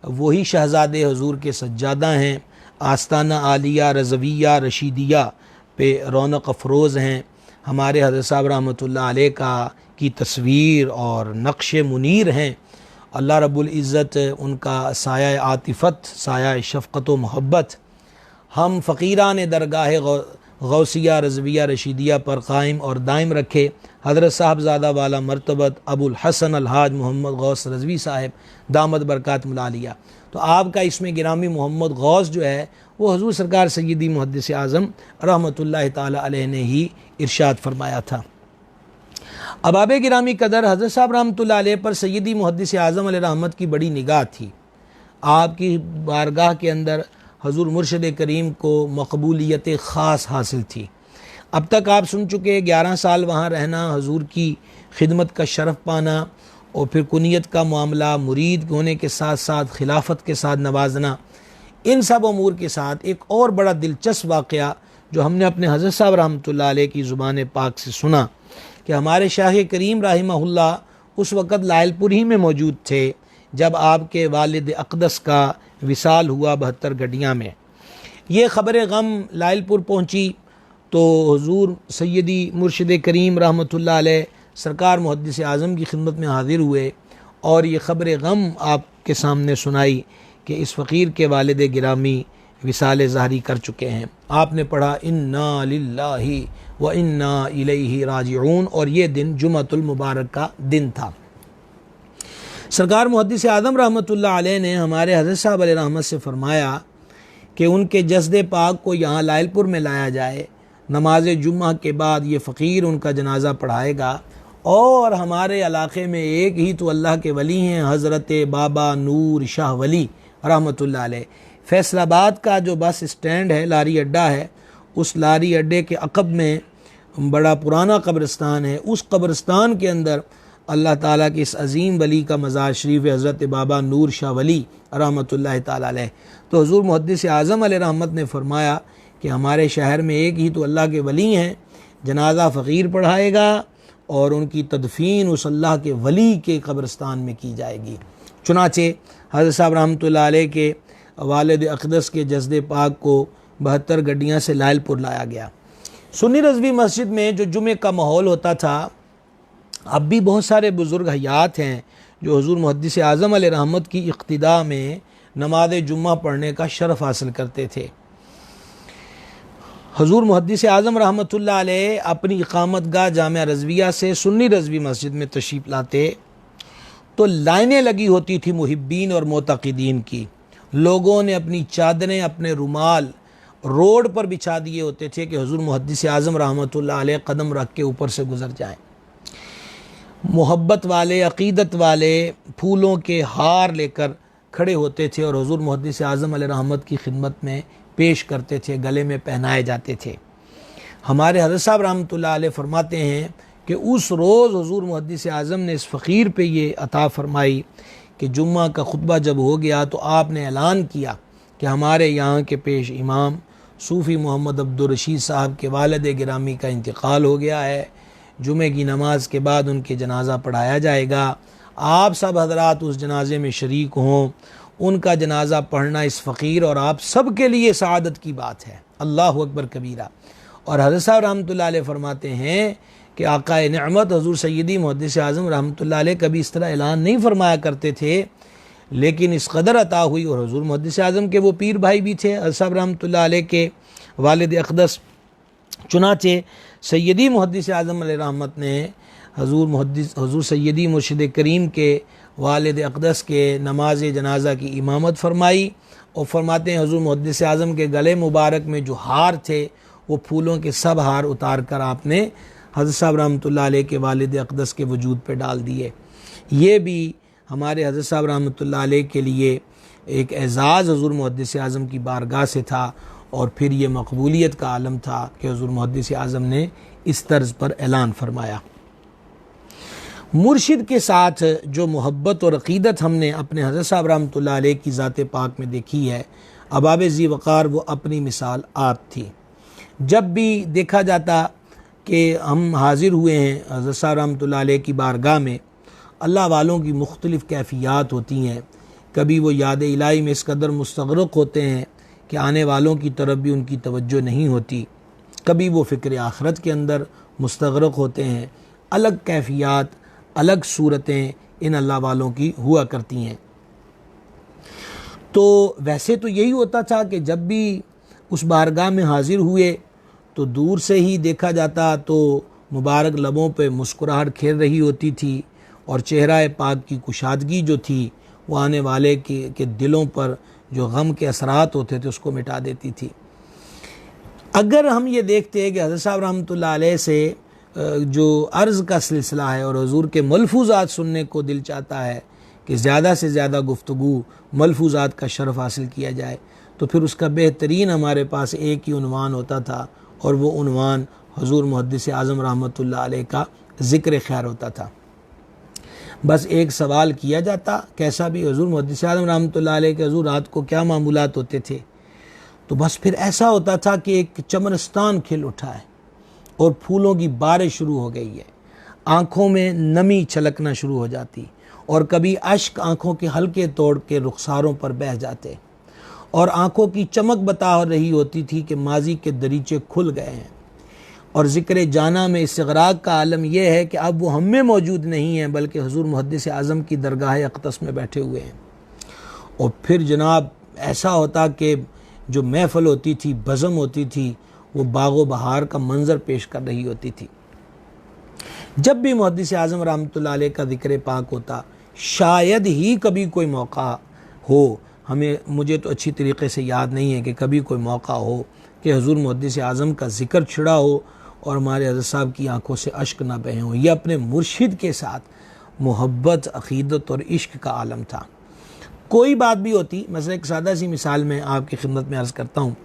वही शहज़ादे हुजूर के सज्जादा हैं, आस्ताना आलिया रज़विया रशीदिया पे रौनक अफरोज़ हैं। हमारे हज़रत साहब रहमतुल्लाह अलैह का की तस्वीर और नक्श मुनीर हैं। अल्लाह रब्बुल इज़्ज़त उनका साया आतिफ़त, साया शफ़क़त व मोहब्बत हम फ़कीरान दरगाह गौसिया रज़विया रशीदिया पर कायम और दायम रखे। हज़रत साहबज़ादा वाला मरतबत अबुल हसन अलहाज मोहम्मद गौस रज़वी साहिब दामद बरक़ात मुलालिया। तो आपका इसमें गिरामी मोहम्मद गौस जो है वो हुज़ूर सरकार सैयदी मुहद्दिस आज़म रहमतुल्लाह ताला अलैह ने ही इरशाद फरमाया था। अबाब गिरामी कदर हज़रत साहब रहमतुल्लाह अलैह पर सैयदी मुहद्दिस आज़म अलैह रहमत की बड़ी निगाह थी। आपकी बारगाह के अंदर हजूर मुर्शिद करीम को मकबूलियत ख़ास हासिल थी। अब तक आप सुन चुके 11 साल वहाँ रहना, हजूर की खिदमत का शरफ़ पाना और फिर कुनियत का मामला, मुरीद होने के साथ साथ खिलाफत के साथ नवाजना, इन सब अमूर के साथ एक और बड़ा दिलचस्प वाक़या जो हमने अपने हज़रत साहब रहमतुल्लाह अलैह की ज़ुबान पाक से सुना कि हमारे शाह करीम राहिमहुल्लाह उस वक़्त लायलपुर ही में मौजूद थे जब आपके वालिद अक़दस का विसाल हुआ 72 गड्डियाँ में। ये ख़बर गम लायलपुर पहुँची तो हुज़ूर सैयदी मुर्शिद करीम रहमतुल्लाह अलैह सरकार मुहद्दिस आज़म की खिदमत में हाज़िर हुए और ये ख़बर गम आपके सामने सुनाई कि इस फ़कीर के वालिद गिरामी विसाल ज़ाहरी कर चुके हैं। आपने पढ़ा इन्ना लिल्लाहि व इन्ना इलैहि राजिऊन और ये दिन जुमअतुल मुबारक का दिन था। सरकार मुहद्दिस आज़म रहमतुल्लाह अलैह ने हमारे हज़रत साहब अलैह रहमत से फ़रमाया कि उनके जस्दे पाक को यहाँ लायलपुर में लाया जाए, नमाज जुम्मा के बाद ये फ़कीर उनका जनाज़ा पढ़ाएगा और हमारे इलाक़े में एक ही तो अल्लाह के वली हैं, हज़रत बाबा नूर शाह वली रहमतुल्लाह अलैह। फैसलाबाद का जो बस स्टैंड है, लारी अड्डा है, उस लारी अड्डे के अक़ब में बड़ा पुराना कब्रिस्तान है। उस कब्रिस्तान के अंदर अल्लाह ताला के इस अज़ीम वली का मज़ार शरीफ हज़रत बाबा नूर शाह वली रहमतुल्लाह ताला अलैह। तो हुज़ूर मुहद्दिस आज़म अलैह रहमत ने फ़रमाया कि हमारे शहर में एक ही तो अल्लाह के वली हैं, जनाज़ा फ़कीर पढ़ाएगा और उनकी तदफ़ीन उस अल्लाह के वली के कब्रिस्तान में की जाएगी। चुनाचे हज़रत साहब रहमतुल्लाह अलैह के वालिद अक़दस के जस्दे पाक को 72 गड्डियाँ से लायलपुर लाया गया। सुन्नी रज़वी मस्जिद में जो जुमे का माहौल होता था, अब भी बहुत सारे बुज़ुर्ग हयात हैं जो हुज़ूर मुहद्दिस आज़म अलैह रहमत की इक़्तिदा में नमाज जुम्मा पढ़ने का शरफ़ हासिल करते थे। हुज़ूर मुहद्दिस आज़म रहमतुल्लाह अलैह अपनी इक़ामतगाह जामिया रज़विया से सुन्नी रज़वी मस्जिद में तशरीफ़ लाते तो लाइनें लगी होती थी मुहिब्बीन और मोतक़िदीन की। लोगों ने अपनी चादरें, अपने रुमाल रोड पर बिछा दिए होते थे कि हुज़ूर मुहद्दिस आज़म रहमतुल्लाह अलैह कदम रख के ऊपर से गुज़र जाएं। मोहब्बत वाले, अक़ीदत वाले फूलों के हार लेकर खड़े होते थे और हुज़ूर मुहद्दिस आज़म अलैह रहमत की खिदमत में पेश करते थे, गले में पहनाए जाते थे। हमारे हज़रत साहब रहमतुल्लाह अलैह फरमाते हैं कि उस रोज़ हुज़ूर मुहद्दिस आज़म ने इस फ़कीर पे ये अता फरमाई कि जुम्मा का खुतबा जब हो गया तो आपने ऐलान किया कि हमारे यहाँ के पेश इमाम सूफ़ी मोहम्मद अब्दुल रशीद साहब के वालिद गिरामी का इंतकाल हो गया है। जुमे की नमाज के बाद उनके जनाज़ा पढ़ाया जाएगा। आप सब हज़रात उस जनाजे में शरीक हों। उनका जनाज़ा पढ़ना इस फ़कीर और आप सब के लिए सआदत की बात है। अल्लाह अकबर कबीरा। और हज़रत साहब रहमतुल्लाह अलैह फरमाते हैं कि आक़ाए नेमत हुज़ूर सैयदी मुहद्दिस आज़म रहमतुल्लाह अलैह कभी इस तरह ऐलान नहीं फरमाया करते थे, लेकिन इस कदर अता हुई। और हुज़ूर मुहद्दिस आज़म के वो पीर भाई भी थे हज़रत साहब रहमतुल्लाह अलैह के वालिद अक़दस। चुनाचे सैयदी मुहद्दिस आज़म अलैह रहमत ने हुज़ूर सैयदी मुर्शिद करीम के वालिद अक़दस के नमाज जनाजा की इमामत फरमाई और फरमाते हैं हुज़ूर मुहद्दिस आज़म के गले मुबारक में जो हार थे वो फूलों के सब हार उतार कर आपने हज़रत साहब रहमतुल्लाह अलैह के वालिद अक़दस के वजूद पे डाल दिए। ये भी हमारे हज़रत साहब रहमतुल्लाह अलैह के लिए एक एज़ाज़ हुज़ूर मुहद्दिस आज़म की बारगाह से था और फिर ये मकबूलियत का आलम था कि हुज़ूर मुहद्दिस आज़म ने इस तर्ज़ पर ऐलान फरमाया। मुर्शिद के साथ जो मोहब्बत और अक़ीदत हमने अपने हज़रत साहब रहमतुल्लाह अलैह की ज़ात पाक में देखी है, अबाब ज़ी वक़ार वो अपनी मिसाल आप थी। जब भी देखा जाता कि हम हाज़िर हुए हैं हज़रत साहब रहमतुल्लाह अलैह की बारगाह में, अल्लाह वालों की मुख्तलिफ़ कैफ़ियत होती हैं। कभी वो याद इलाही में इस कदर मुस्तग़रक़ होते हैं कि आने वालों की तरफ भी उनकी तवज्जो नहीं होती। कभी वो फ़िक्र आखिरत के अंदर मुस्तग़रक़ होते हैं। अलग कैफ़ियत, अलग सूरतें इन अल्लाह वालों की हुआ करती हैं। तो वैसे तो यही होता था कि जब भी उस बारगाह में हाज़िर हुए तो दूर से ही देखा जाता तो मुबारक लबों पे मुस्कुराहट खेल रही होती थी और चेहरा पाक की कुशादगी जो थी वो आने वाले के दिलों पर जो गम के असरात होते थे उसको मिटा देती थी। अगर हम ये देखते हैं कि हज़रत साहब रहमतुल्लाह अलैह से जो अर्ज़ का सिलसिला है और हुज़ूर के मलफूज़ात सुनने को दिल चाहता है कि ज़्यादा से ज़्यादा गुफ्तगू मलफूज़ात का शरफ़ हासिल किया जाए, तो फिर उसका बेहतरीन हमारे पास एक ही उन्वान होता था और वो उन्वान हुज़ूर मुहद्दिस आज़म रहमतुल्लाह अलैह का ज़िक्र खैर होता था। बस एक सवाल किया जाता, कैसा भी, हुज़ूर मुहद्दिस आज़म रहमतुल्लाह अलैह के हुज़ूर रात को क्या मामूलात होते थे, तो बस फिर ऐसा होता था कि एक चमनस्तान खिल उठा है और फूलों की बारिश शुरू हो गई है। आँखों में नमी छलकना शुरू हो जाती और कभी अश्क आँखों के हल्के तोड़ के रुखसारों पर बह जाते और आँखों की चमक बता रही होती थी कि माजी के दरीचे खुल गए हैं। और ज़िक्र जाना में इस्तिग़राक़ का आलम यह है कि अब वो हम में मौजूद नहीं हैं बल्कि हुज़ूर मुहद्दिस आज़म की दरगाह अक़दस में बैठे हुए हैं। और फिर जनाब ऐसा होता कि जो महफ़िल होती थी, बज़म होती थी, वो बागो बहार का मंज़र पेश कर रही होती थी। जब भी मुहद्दिस आज़म रहमतुल्लाह अलैह का ज़िक्र पाक होता, शायद ही कभी कोई मौका हो, मुझे तो अच्छी तरीक़े से याद नहीं है कि कभी कोई मौका हो कि हुज़ूर मुहद्दिस आज़म का ज़िक्र छिड़ा हो और हमारे हज़रत साहब की आंखों से अश्क ना बहे हों। यह अपने मुर्शिद के साथ मोहब्बत, अक़ीदत और इश्क का आलम था। कोई बात भी होती, मतलब एक सादा सी मिसाल मैं आपकी खिदमत में अर्ज़ करता हूँ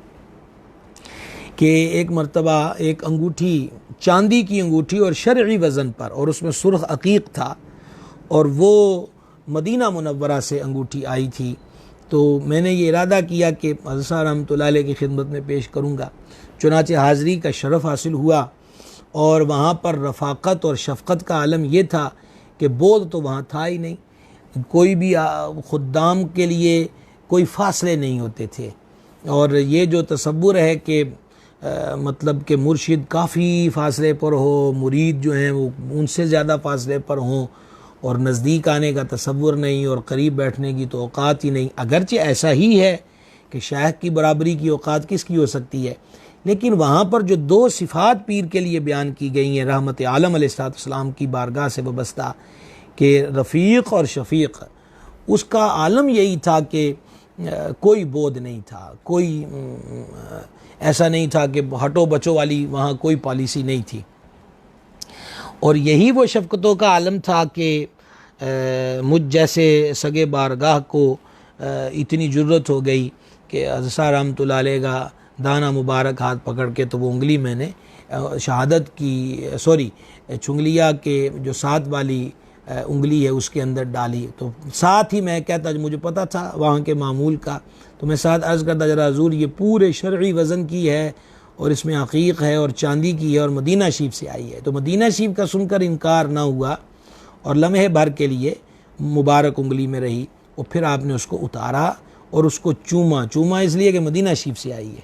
कि एक मरतबा एक अंगूठी, चांदी की अंगूठी और शरई वज़न पर, और उसमें सुर्ख़ अक़ीक़ था और वो मदीना मुनव्वरा से अंगूठी आई थी। तो मैंने ये इरादा किया कि हज़रत साहब रहमतुल्लाह अलैह की खिदमत में पेश करूँगा। चुनाचे हाज़री का शरफ़ हासिल हुआ और वहाँ पर रफ़ाक़त और शफ़क़त का आलम यह था कि बोझ तो वहाँ था ही नहीं, कोई भी खुद्दाम के लिए कोई फ़ासले नहीं होते थे। और ये जो तसव्वुर है कि मतलब कि मुर्शिद काफ़ी फ़ासले पर हो, मुरीद जो हैं वो उनसे ज़्यादा फ़ासले पर हों और नज़दीक आने का तसव्वुर नहीं और करीब बैठने की तो औकात ही नहीं। अगरचे ऐसा ही है कि शायख की बराबरी की औकात किसकी हो सकती है, लेकिन वहाँ पर जो दो सिफ़ात पीर के लिए बयान की गई हैं रहमत आलम अलैहिस्सलाम की बारगाह से वबस्ता, कि रफ़ीक और शफ़ीक, उसका आलम यही था कि कोई बोध नहीं था, कोई ऐसा नहीं था कि हटो बचो वाली वहाँ कोई पॉलिसी नहीं थी। और यही वो शफ़क़तों का आलम था कि मुझ जैसे सगे बारगाह को इतनी ज़रूरत हो गई कि हज़रत रहमतुल्लाह अलैह का दाना मुबारक हाथ पकड़ के तो वो उंगली मैंने शहादत की चुंगलिया के जो साथ वाली उंगली है उसके अंदर डाली। तो साथ ही मैं कहता, मुझे पता था वहाँ के मामूल का, तो मैं साथ अर्ज़ करता, जरा हज़ूर ये पूरे शरई वज़न की है और इसमें अक़ीक़ है और चांदी की है और मदीना शरीफ से आई है। तो मदीना शरीफ का सुनकर इनकार ना हुआ और लम्हे भर के लिए मुबारक उंगली में रही, और फिर आपने उसको उतारा और उसको चूमा इसलिए कि मदीना शरीफ से आई है।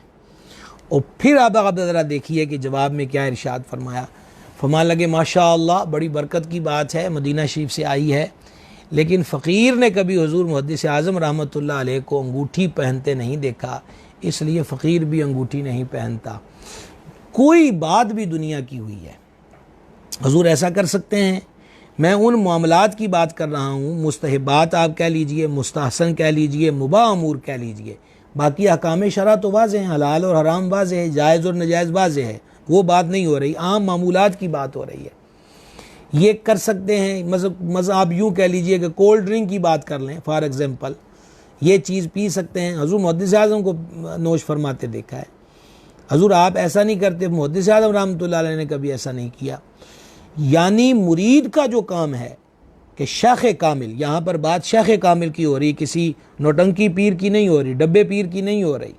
और फिर आप ज़रा देखिए कि जवाब में क्या इरशाद फरमाया। फरमान लगे माशा अल्लाह, बड़ी बरकत की बात है, मदीना शरीफ से आई है, लेकिन फ़कीर ने कभी हुज़ूर मुहद्दिस आज़म रहमतुल्लाह अलैह को अंगूठी पहनते नहीं देखा, इसलिए फ़कीर भी अंगूठी नहीं पहनता। कोई बात भी दुनिया की हुई है, हुज़ूर ऐसा कर सकते हैं। मैं उन मामलात की बात कर रहा हूँ, मुस्तहबात आप कह लीजिए, मुस्तहसन कह लीजिए, मुबाह अमूर कह लीजिए, बाकी अहकाम शरा तो वाज़ेह हैं, हलाल और हराम वाज़ेह है, जायज़ और नाजायज़ वाज़ेह है, वो बात नहीं हो रही, आम मामूलात की बात हो रही है। ये कर सकते हैं, मज़ा आप यूँ कह लीजिए कि कोल्ड ड्रिंक की बात कर लें फॉर एग्ज़ाम्पल, ये चीज़ पी सकते हैं। हज़ूर मुहद्दिस आज़म को नोश फरमाते देखा है। हज़ूर आप ऐसा नहीं करते, मुहद्दिस आज़म रहमतुल्लाह अलैह ने कभी ऐसा नहीं किया। यानी मुरीद का जो काम है कि शेख़ कामिल, यहाँ पर बात शेख़ कामिल की हो रही, किसी नौटंकी पीर की नहीं हो रही, डब्बे पीर की नहीं हो रही,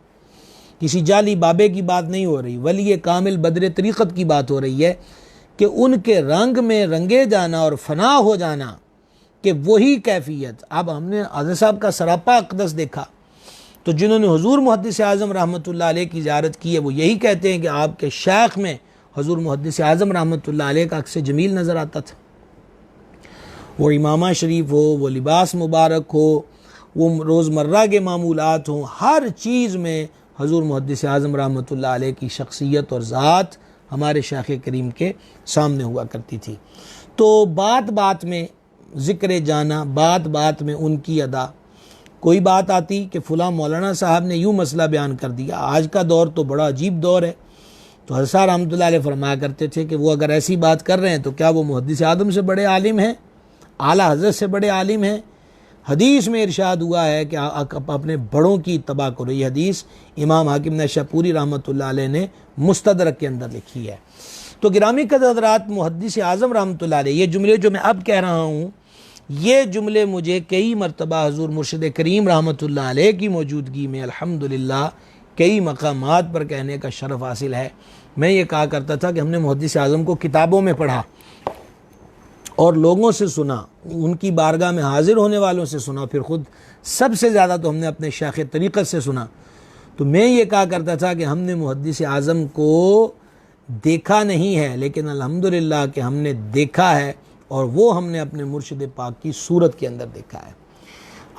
किसी जाली बाबे की बात नहीं हो रही, वली कामिल बदर तरीक़त की बात हो रही है कि उनके रंग में रंगे जाना और फना हो जाना, कि वही कैफियत। अब हमने हज़रत साहब का सरापा अक़दस देखा, तो जिन्होंने हुज़ूर मुहद्दिस आज़म रहमतुल्लाह अलैह की ज़ियारत की है, वो यही कहते हैं कि आपके शेख़ में हुज़ूर मुहद्दिस आज़म रहमतुल्लाह अलैह का अक्स जमील नज़र आता था। वो इमामा शरीफ हो, वो लिबास मुबारक हो, वो रोज़मर्रा के मामूलात हों, हर चीज़ में हुज़ूर मुहद्दिस आज़म रहमतुल्लाह अलैह की शख्सियत और ज़ात हमारे शेख़ करीम के सामने हुआ करती थी। तो बात बात में ज़िक्र जाना, बात बात में उनकी अदा, कोई बात आती कि फ़ुला मौलाना साहब ने यूँ मसला बयान कर दिया। आज का दौर तो बड़ा अजीब दौर है, तो हज़रत रहमतुल्लाह अलैह फरमाया करते थे कि वो अगर ऐसी बात कर रहे हैं तो क्या वो मुहद्दिस आदम से बड़े आलिम हैं, आला हज़रत से बड़े आलिम हैं। हदीस में इरशाद हुआ है कि अपने बड़ों की इत्तबा करो। ये हदीस इमाम हाकिम नैशापुरी रहमतुल्लाह अलैह ने मुस्तदरक के अंदर लिखी है। तो गिरामी कदर हज़रात, मुहद्दिस आज़म रहमतुल्लाह अलैह, ये जुमले जो मैं अब कह रहा हूँ, ये जुमले मुझे कई मरतबा हुज़ूर मुर्शिद करीम रहमतुल्लाह अलैह की मौजूदगी में अल्हम्दुलिल्लाह कई मकामात पर कहने का शरफ़ हासिल है। मैं ये कहा करता था कि हमने मुहद्दिस आज़म को किताबों में पढ़ा और लोगों से सुना, उनकी बारगाह में हाजिर होने वालों से सुना, फिर ख़ुद सबसे ज़्यादा तो हमने अपने शेख़ तरीक़त से सुना। तो मैं ये कहा करता था कि हमने मुहद्दिस आज़म को देखा नहीं है, लेकिन अल्हम्दुलिल्लाह कि हमने देखा है, और वो हमने अपने मुर्शिद पाक की सूरत के अंदर देखा है।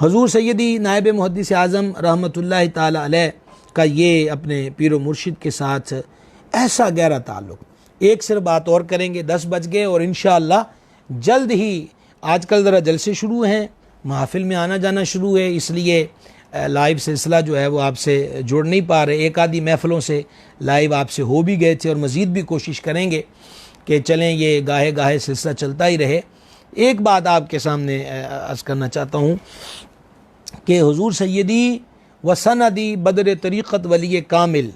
हुज़ूर सैयदी नायब मुहद्दिस आज़म रहमतुल्लाह ताला अलैह का ये अपने पीर व मुर्शिद के साथ ऐसा गहरा ताल्लुक़। एक सिर्फ बात और करेंगे, 10 बज गए, और इंशाअल्लाह जल्द ही, आजकल ज़रा जलसे शुरू हैं, महफ़िल में आना जाना शुरू है, इसलिए लाइव सिलसिला जो है वो आपसे जुड़ नहीं पा रहे। एक आधी महफ़िलों से लाइव आपसे हो भी गए थे, और मज़ीद भी कोशिश करेंगे कि चलें, ये गाहे गाहे सिलसिला चलता ही रहे। एक बात आपके सामने अर्ज़ करना चाहता हूँ कि हुज़ूर सैयदी व सनदी बदर तरीक़त वली कामिल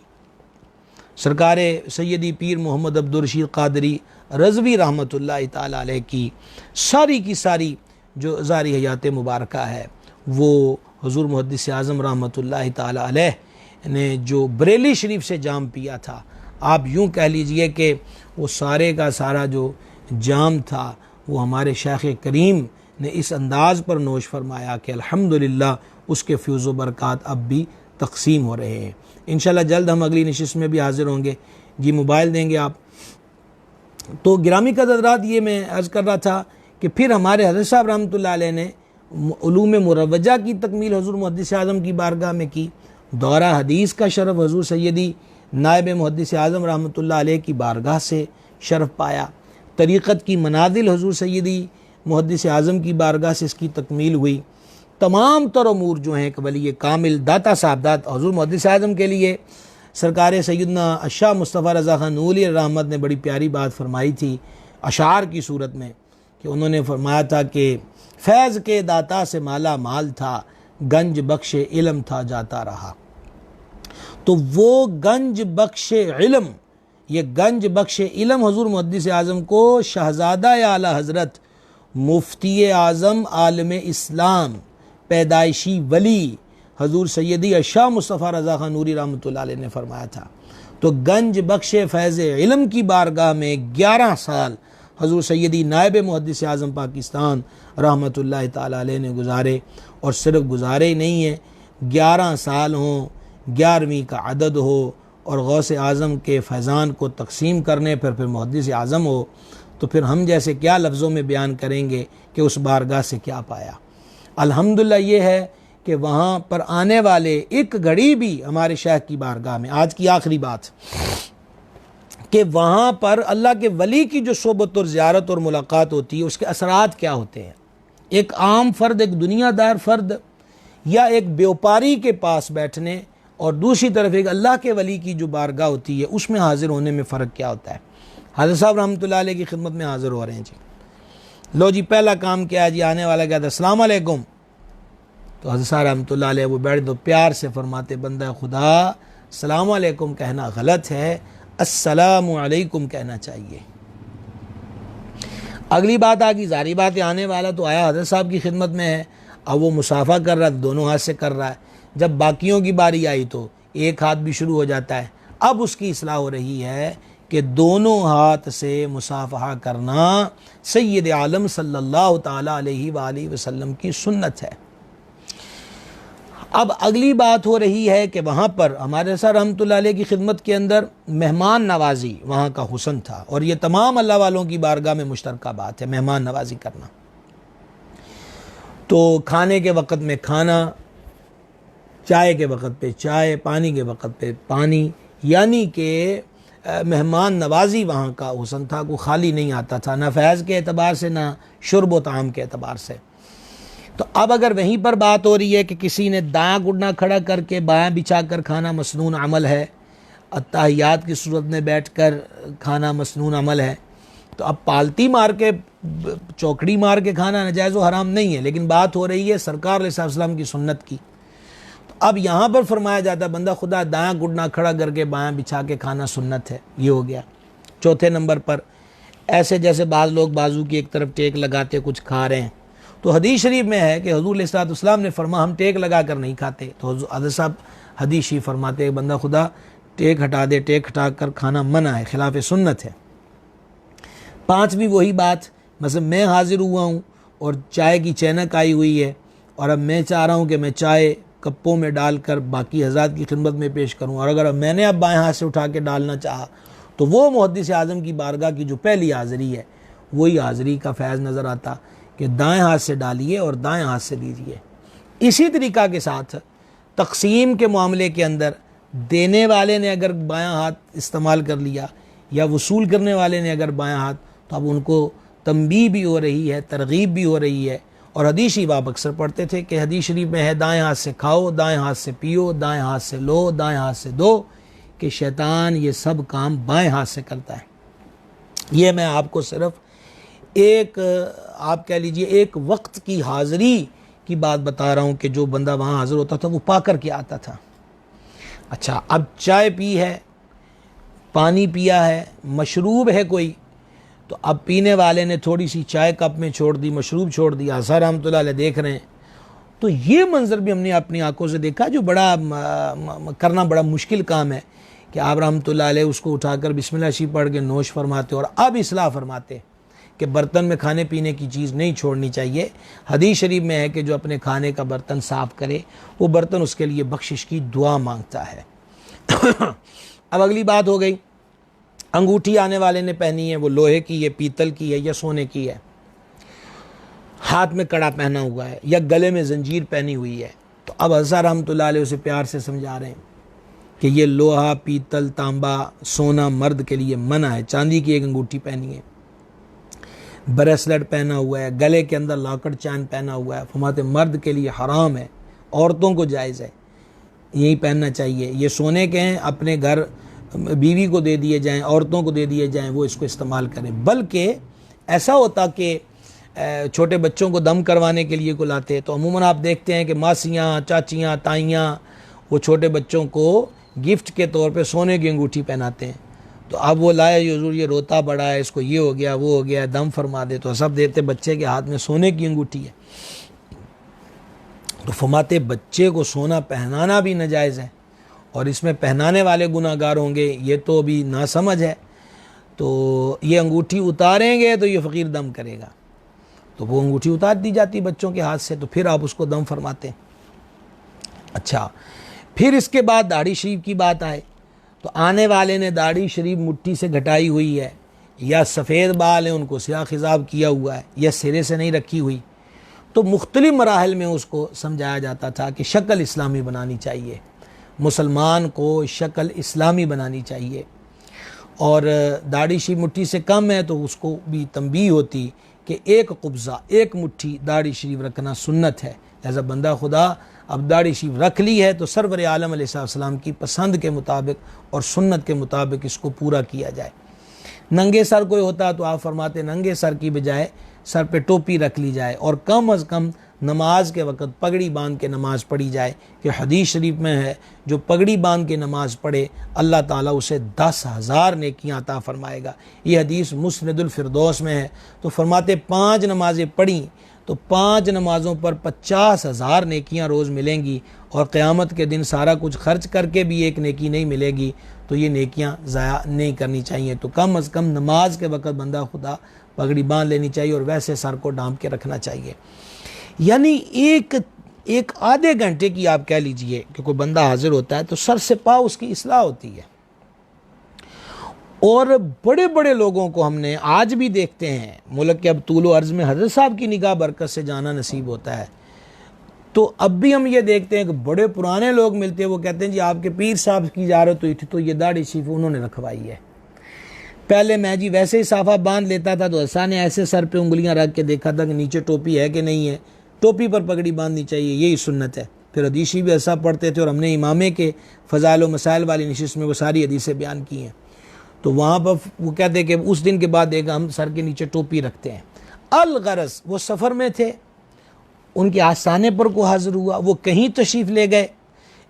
सरकार सैयदी पीर मोहम्मद अब्दुल रशीद क़ादरी रज़वी रहमतुल्लाह ताला अलैह की सारी जो ज़ारी हयात मुबारका है, वो हुज़ूर मुहद्दिस आज़म रहमतुल्लाह ताला अलैह ने जो बरेली शरीफ से जाम पिया था, आप यूँ कह लीजिए कि वो सारे का सारा जो जाम था वो हमारे शेख़ करीम ने इस अंदाज़ पर नोश फरमाया कि अल्हम्दुलिल्लाह उसके फ्यूज़ व बरक़ात अब भी तक़सीम हो रहे हैं। इंशाअल्लाह जल्द हम अगली नशिस्त में भी हाज़िर होंगे। जी मोबाइल देंगे आप। तो गिरामी का हज़रात, ये मैं अर्ज़ कर रहा था कि फिर हमारे हज़रत साहब रहमतुल्लाह अलैह ने उलूम मुरव्वजा की तकमील हुज़ूर मुहद्दिस आज़म की बारगाह में की। दौरा हदीस का शरफ़ हुज़ूर सैयदी नायब मुहद्दिस आज़म रहमतुल्लाह अलैह की बारगाह से शरफ़ पाया। तरीक़त की मनाज़िल हुज़ूर सैयदी मुहद्दिस आज़म की बारगाह से इसकी तकमील हुई। तमाम तर अमूर जो हैं एक वली कामिल दाता साहबदात हज़ूर मुहद्दिस आज़म के लिए सरकार सैयदना अशाह मुस्तफ़ा रज़ा खान नूरी रहमत ने बड़ी प्यारी बात फरमाई थी अशार की सूरत में, कि उन्होंने फरमाया था कि फैज़ के दाता से माला माल था, गंज बख्शे इल्म था जाता रहा। तो वो गंज बख्शे इल्म, ये गंज बख्शे इल्म हज़ूर मुहद्दिस आज़म को शहज़ादा आला हज़रत मुफ्ती आज़म आलम इस्लाम पैदाइशी वली हज़ूर सैयदी अशाह मुस्तफ़ा रज़ा खान नूरी रहमतुल्लाह अलैह ने फरमाया था। तो गंज बख्शे फैज़ इल्म की बारगाह में 11 साल हज़ूर सैयदी नायब मुहद्दिस आज़म पाकिस्तान रहमतुल्लाह ताला अलैह ने गुजारे, और सिर्फ गुजारे ही नहीं है, 11 साल हों, 11वीं का अदद हो और गौसे आज़म के फैज़ान को तकसीम करने फिर मुहद्दिस आज़म हो, तो फिर हम जैसे क्या लफ्ज़ों में बयान करेंगे कि उस बारगाह से क्या पाया। अल्हम्दुलिल्लाह ये है कि वहाँ पर आने वाले एक घड़ी भी हमारे शेख की बारगाह में, आज की आखिरी बात, कि वहाँ पर अल्लाह के वली की जो सोबत और ज़ियारत और मुलाकात होती है उसके असरात क्या होते हैं। एक आम फ़र्द, एक दुनियादार फ़र्द या एक व्यापारी के पास बैठने और दूसरी तरफ एक अल्लाह के वली की जो बारगाह होती है उसमें हाज़िर होने में फ़र्क क्या होता है। हज़रत साहब रहमतुल्लाह अलैह की खिदमत में हाज़िर हो रहे हैं जी। लो जी, पहला काम क्या है जी, आने वाला क्या था, अस्सलाम वालेकुम। तो हज़रत साहब रहमतुल्लाह अलैह वो बैठ दो, प्यार से फरमाते, बंदा खुदा अस्सलाम वालेकुम कहना गलत है, अस्सलामु अलैकुम कहना चाहिए। अगली बात आ गई, जारी बात है, आने वाला तो आया हज़रत साहब की खिदमत में है, अब वो मुसाफा कर रहा है, दोनों हाथ से कर रहा है। जब बाकियों की बारी आई तो एक हाथ भी शुरू हो जाता है। अब उसकी इस्लाह हो रही है कि दोनों हाथ से मुसाफहा करना सैयद आलम सल्लल्लाहु ताला अलैहि वसल्लम की सुन्नत है। अब अगली बात हो रही है कि वहाँ पर हमारे साथ रहमतुल्लाह अलैह की खिदमत के अंदर मेहमान नवाजी वहाँ का हुस्न था, और ये तमाम अल्लाह वालों की बारगाह में मुश्तरका बात है मेहमान नवाजी करना। तो खाने के वक़्त में खाना, चाय के वक़्त पे चाय, पानी के वक़्त पे पानी, यानी कि मेहमान नवाजी वहाँ का हुस्न था, को खाली नहीं आता था, ना फैज़ के एतबार से ना शुर्ब व ताम के एतबार से। तो अब अगर वहीं पर बात हो रही है कि किसी ने दाएं घुटना खड़ा करके बायां बिछा कर खाना मसनून अमल है, अत्ताहियात की सूरत में बैठकर खाना मसनून अमल है, तो अब पालती मार के चौकड़ी मार के खाना नाजायज़ व हराम नहीं है, लेकिन बात हो रही है सरकार अलैहिस्सलाम की सुन्नत की। तो अब यहाँ पर फरमाया जाता है बंदा खुदा दायां घुटना खड़ा करके बायां बिछा के खाना सुन्नत है, ये हो गया। चौथे नंबर पर ऐसे जैसे बाज़ लोग बाजू की एक तरफ टेक लगाते कुछ खा रहे हैं, तो हदीस शरीफ में है कि हुज़ूर अलैहिस्सलाम ने फरमा हम टेक लगा कर नहीं खाते। तो हज़रत साहब हदीस शरीफ फरमाते हैं बंदा खुदा टेक हटा दे, टेक हटा कर खाना मना है, खिलाफ सुन्नत है। पाँचवीं वही बात, मतलब मैं हाजिर हुआ हूँ और चाय की चैनक आई हुई है, और अब मैं चाह रहा हूँ कि मैं चाय कप्पों में डालकर बाकी हज़रात की खिदमत में पेश करूँ, और अगर मैंने अब बाएँ हाथ से उठा के डालना चाहा तो वो मुहद्दिस आज़म की बारगाह की जो पहली हाज़िरी है वही हाज़िरी का फैज़ नज़र आता कि दाएं हाथ से डालिए और दाएं हाथ से दीजिए। इसी तरीक़ा के साथ तक़सीम के मामले के अंदर देने वाले ने अगर बायां हाथ इस्तेमाल कर लिया या वसूल करने वाले ने अगर बायां हाथ, तो अब उनको तंबीह भी हो रही है, तरगीब भी हो रही है। और हदीस शरीफ आप अक्सर पढ़ते थे कि हदीस शरीफ में है दाएं हाथ से खाओ, दाएं हाथ से पियो, दाएं हाथ से लो, दाएं हाथ से दो, कि शैतान ये सब काम बाएं हाथ से करता है। ये मैं आपको सिर्फ एक आप कह लीजिए एक वक्त की हाज़िरी की बात बता रहा हूँ कि जो बंदा वहाँ हाज़िर होता था वो पा कर के आता था। अच्छा, अब चाय पी है, पानी पिया है, मशरूब है कोई, तो अब पीने वाले ने थोड़ी सी चाय कप में छोड़ दी, मशरूब छोड़ दिया, असर रहमतुल्लाह अलैह देख रहे हैं। तो ये मंज़र भी हमने अपनी आंखों से देखा, जो बड़ा करना बड़ा मुश्किल काम है कि आप रहमतुल्लाह अलैह उसको उठाकर बिस्मिल्लाह शरीफ पढ़ के नोश फरमाते और अब इस्लाह फरमाते कि बर्तन में खाने पीने की चीज़ नहीं छोड़नी चाहिए। हदीस शरीफ में है कि जो अपने खाने का बर्तन साफ़ करे वो बर्तन उसके लिए बख्शिश की दुआ मांगता है। अब अगली बात हो गई, अंगूठी आने वाले ने पहनी है, वो लोहे की है, पीतल की है या सोने की है, हाथ में कड़ा पहना हुआ है या गले में जंजीर पहनी हुई है, तो अब हज़रत रहमतुल्लाह अलैह उसे प्यार से समझा रहे हैं कि ये लोहा, पीतल, तांबा, सोना मर्द के लिए मना है, चांदी की एक अंगूठी पहनी है। ब्रेसलेट पहना हुआ है, गले के अंदर लॉकेट चैन पहना हुआ है, फरमाते मर्द के लिए हराम है, औरतों को जायज़ है, यही पहनना चाहिए। ये सोने के हैं, अपने घर बीवी को दे दिए जाएं, औरतों को दे दिए जाएं, वो इसको इस्तेमाल करें। बल्कि ऐसा होता कि छोटे बच्चों को दम करवाने के लिए को लाते, तो अमूमन आप देखते हैं कि मासियाँ, चाचियाँ, ताइयाँ वो छोटे बच्चों को गिफ्ट के तौर पे सोने की अंगूठी पहनाते हैं। तो अब वो लाए हुजूर ये रोता बड़ा है, इसको ये हो गया वो हो गया, दम फरमा दे, तो सब देते बच्चे के हाथ में सोने की अंगूठी है। तो फरमाते बच्चे को सोना पहनाना भी नाजायज़ है और इसमें पहनाने वाले गुनाहगार होंगे, ये तो अभी नासमझ है। तो ये अंगूठी उतारेंगे तो ये फ़कीर दम करेगा, तो वो अंगूठी उतार दी जाती बच्चों के हाथ से, तो फिर आप उसको दम फरमाते। अच्छा, फिर इसके बाद दाढ़ी शरीफ की बात आए तो आने वाले ने दाढ़ी शरीफ मुट्ठी से घटाई हुई है, या सफ़ेद बाल हैं उनको स्याह खिजाब किया हुआ है, या सिरे से नहीं रखी हुई, तो मुख्तलिफ मराहल में उसको समझाया जाता था कि शक्ल इस्लामी बनानी चाहिए, मुसलमान को शक्ल इस्लामी बनानी चाहिए। और दाढ़ी शरीफ मुट्ठी से कम है तो उसको भी तंबीह होती कि एक कुब्ज़ा, एक मुट्ठी दाढ़ी शरीफ रखना सुन्नत है। लिहाजा बंदा खुदा अब दाढ़ी शरीफ रख ली है तो सरवर आलम अलैहिस्सलाम की पसंद के मुताबिक और सुन्नत के मुताबिक इसको पूरा किया जाए। नंगे सर कोई होता तो आप फरमाते नंगे सर की बजाय सर पे टोपी रख ली जाए, और कम अज़ कम नमाज के वक़्त पगड़ी बांध के नमाज़ पढ़ी जाए, कि हदीस शरीफ में है जो पगड़ी बांध के नमाज़ पढ़े अल्लाह ताला उसे 10,000 नेकियां अता फ़रमाएगा। ये हदीस मुस्नदुल फिरदौस में है। तो फरमाते 5 नमाज़ें पढ़ी तो 5 नमाज़ों पर 50,000 नेकियां रोज़ मिलेंगी, और क़यामत के दिन सारा कुछ खर्च करके भी एक नेकी नहीं मिलेगी। तो ये नेकियां ज़ाया नहीं करनी चाहिए। तो कम अज़ कम नमाज के वक़्त बंदा खुदा पगड़ी बांध लेनी चाहिए और वैसे सर को ढांप के रखना चाहिए। यानी एक आधे घंटे की आप कह लीजिए कि कोई बंदा हाजिर होता है तो सर से पाँव उसकी इस्लाह होती है। और बड़े बड़े लोगों को हमने आज भी देखते हैं मुल्क के अब तूलो अर्ज़ में हज़रत साहब की निगाह बरकत से जाना नसीब होता है, तो अब भी हम ये देखते हैं कि बड़े पुराने लोग मिलते हैं, वो कहते हैं जी आपके पीर साहब की ज़ियारत हुई थी तो ये दाढ़ी शरीफ उन्होंने रखवाई है। पहले मैं जी वैसे ही साफ़ा बांध लेता था तो हसा ने ऐसे सर पे उंगलियां रख के देखा था कि नीचे टोपी है कि नहीं है, टोपी पर पगड़ी बांधनी चाहिए, यही सुन्नत है। फिर हदीसी भी ऐसा पढ़ते थे और हमने इमामे के फ़ज़ाइल व मसाइल वाली नशिस्त में वो सारी हदीसें बयान की हैं। तो वहाँ पर वो कहते हैं कि उस दिन के बाद देखा हम सर के नीचे टोपी रखते हैं। अल-गरज़ वो सफ़र में थे, उनके आस्थाने पर को हाजिर हुआ, वो कहीं तशरीफ़ ले गए,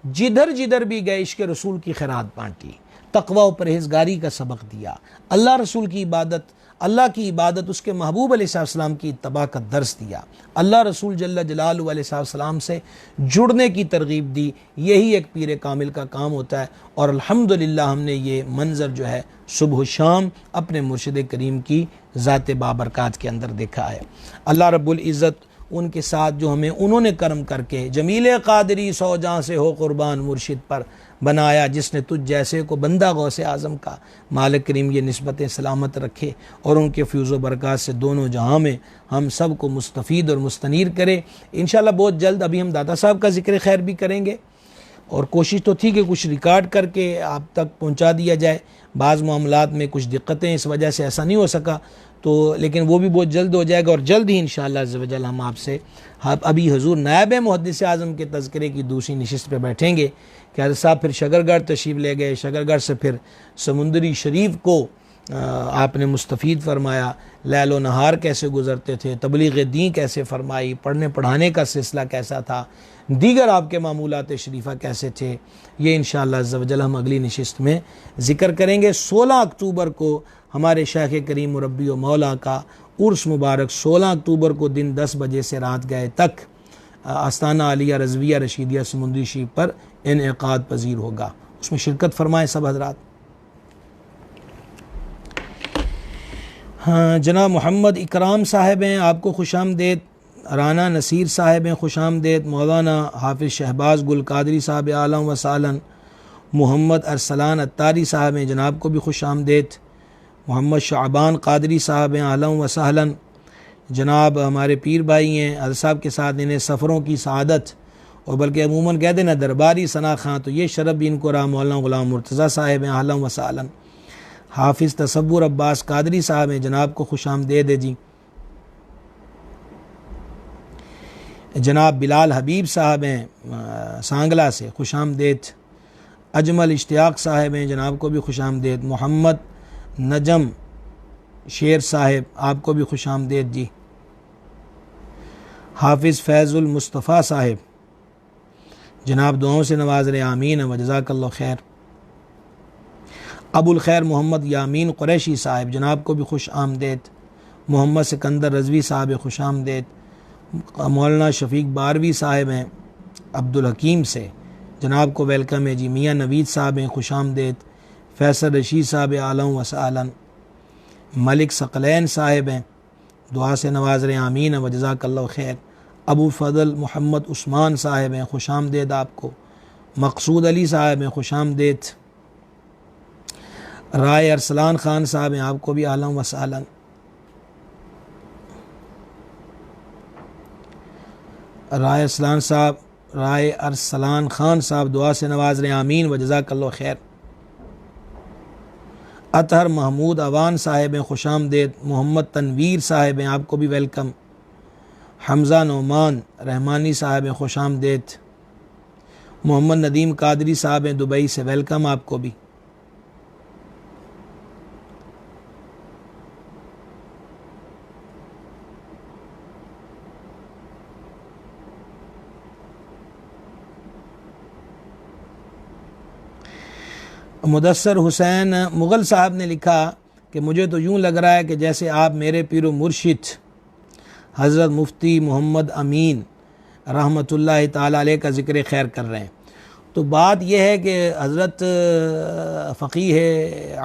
जिधर जिधर भी गए इश्क़ रसूल की खैरात बाँटी, तक़वा व परहेज़गारी का सबक दिया, अल्लाह रसूल की इबादत, अल्लाह की इबादत, उसके महबूब अलैहिस्सलाम की इत्तबा का दर्स दिया, अल्लाह रसूल जल्ल जलालुहु अलैहिस्सलाम से जुड़ने की तरगीब दी। यही एक पीर कामिल का काम होता है। और अल्हम्दुलिल्लाह हमने ये मंज़र जो है सुबह शाम अपने मुर्शिद करीम की ज़ात बाबरकात के अंदर देखा है। अल्लाह रब्बुल इज़्ज़त उनके साथ जो हमें उन्होंने कर्म करके जमील क़ादरी सौ जाँ से हो कुर्बान मुर्शिद पर बनाया, जिसने तुझ जैसे को बंदा गौसे आज़म का, मालिक करीम ये निस्बतें सलामत रखे और उनके फ्यूज़ व बरक़ात से दोनों जहाँ में हम सब को मुस्तफ़ीद और मुस्तनीर करे। इंशाअल्लाह बहुत जल्द अभी हम दाता साहब का ज़िक्र खैर भी करेंगे, और कोशिश तो थी कि कुछ रिकॉर्ड करके आप तक पहुँचा दिया जाए। बाज़ मामलात में कुछ दिक्कतें इस वजह से ऐसा नहीं हो सका, तो लेकिन वो भी बहुत जल्द हो जाएगा। और जल्द ही इंशाअल्लाह अज़्ज़ व जल हम आपसे अभी हजूर नायब मुहद्दिस आज़म के तज़किरे की दूसरी नशिस्त पे बैठेंगे कि हज़रत साहब फिर शगरगढ़ तशरीफ़ ले गए, शगरगढ़ से फिर समुंदरी शरीफ को आपने मुस्तफ़ीद फरमाया, लैल व नहार कैसे गुज़रते थे, तबलीग़ दीन कैसे फ़रमाई, पढ़ने पढ़ाने का सिलसिला कैसा था, दीगर आपके मामूलात शरीफ़ा कैसे थे, ये इंशाअल्लाह अज़्ज़ व जल हम अगली नशिस्त में ज़िक्र करेंगे। 16 अक्टूबर को हमारे शेख़ करीम मुरब्बी व मौला का उर्स मुबारक 16 अक्टूबर को दिन 10 बजे से रात गए तक आस्ताना आलिया रज़विया रशीदिया समुंदरी शरीफ पर इनेक़ाद पजीर होगा। उसमें शिरकत फरमाएँ सब हज़रात। हाँ, जनाब मोहम्मद इकराम साहब हैं, आपको खुशामदेद। राना नसीर साहब हैं, खुशामदेद। मौलाना हाफिज़ शहबाज गुल कादरी साहब आलम व सालन। मोहम्मद अरसलान अत्तारी साहब हैं, जनाब को भी खुशामदेद। मोहम्मद शाबान कादरी साहब हैं, आलम व सहलन। जनाब हमारे पीर भाई हैं, हज़रत साहब के साथ इन्हें सफ़रों की सआदत, और बल्कि अमूमन कहते ना दरबारी सना खां, तो ये शरफ़ भी इनको रहा। मौलाना ग़ुलाम मुर्तज़ा साहब हैं, आलम व सालन। हाफिज़ तसव्वुर अब्बास कादरी साहब हैं, जनाब को खुशामदेद है जी। जनाब बिलाल हबीब साहब हैं सांगला से, खुश आमदेद। अजमल इश्तियाक साहब हैं, जनाब को भी खुश आमदेद। मोहम्मद नजम शेर साहब, आपको भी खुश आमदेद जी। हाफिज़ फैज़ुल मुस्तफ़ा साहब, जनाब दुआओं से नवाज रहे, आमीन व जज़ाकल्लाह खैर। अबुल खैर मोहम्मद यामीन कुरैशी साहब, जनाब को भी खुश आमदेद। मोहम्मद सिकंदर रज़वी साहब, खुश आमदेद। मौलाना शफ़ीक बारवी साहब हैं अब्दुल हकीम से, जनाब को वेलकम है जी। मियाँ नवीद साहब हैं, खुश आमदेद। फैसल रशीद साहब, आलम व सालन। मलिक सकलैन साहब हैं, दुआ से नवाज रहे, आमीन व जज़ाकल्लाह खैर। अबू फजल मोहम्मद उस्मान साहब हैं, खुश आमदेद आपको। मकसूद अली साहब हैं, खुश आमदेद। राय अरसलान ख़ान साहब हैं, आपको भी आलम व सालन। राय अरसलान ख़ान साहब, दुआ से नवाज रहे, आमीन व जज़ाकल्लाह खैर। अतहर महमूद अवान साहब हैं, खुश आमदेद। मोहम्मद तनवीर साहब हैं, आपको भी वेलकम। हमज़ा नोमान रहमानी साहब हैं, खुश आमदेद। मोहम्मद नदीम कादरी साहब हैं दुबई से, वेलकम आपको भी। मुदस्सर हुसैन मुग़ल साहब ने लिखा कि मुझे तो यूँ लग रहा है कि जैसे आप मेरे पीर मुर्शिद हज़रत मुफ्ती मोहम्मद अमीन रहमतुल्लाहि ताला अलैह का ज़िक्र खैर कर रहे हैं। तो बात यह है कि हज़रत फ़क़ीह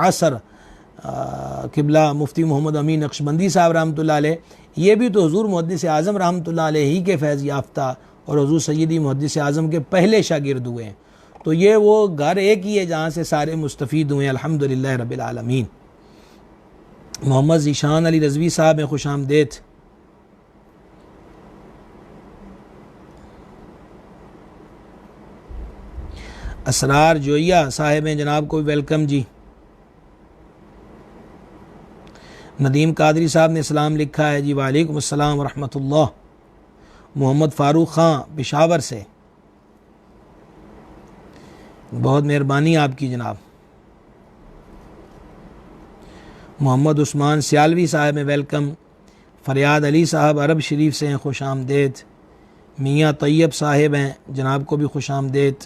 असर क़िबला मुफ्ती मोहम्मद अमीन नक्शबंदी साहब रहमतुल्लाह अलैह, ये भी तो हुज़ूर मुहद्दिस आज़म रहमतुल्लाह अलैह ही के फैज़ याफ़्ता और हुज़ूर सय्यदी मुहद्दिस आज़म के पहले शागिर्द हुए हैं। तो ये वो घर एक ही है जहाँ से सारे मुस्तफ़ीद हुए, अल्हम्दुलिल्लाह रब्बिल आलमीन। मोहम्मद ज़ीशान अली रज़वी साहब हैं, खुश आमदेद। असरार जोइया साहब हैं, जनाब को भी वेलकम जी। नदीम कादरी साहब ने सलाम लिखा है जी, वालेकुम अस्सलाम व रहमतुल्लाह। मोहम्मद फ़ारूक ख़ान पेशावर से, बहुत मेहरबानी आपकी जनाब। मोहम्मद उस्मान सियालवी साहब में वेलकम। फ़रियाद अली साहब अरब शरीफ से हैं, खुश आमदेद। मियाँ तैयब साहिब हैं, जनाब को भी खुश आमदेद।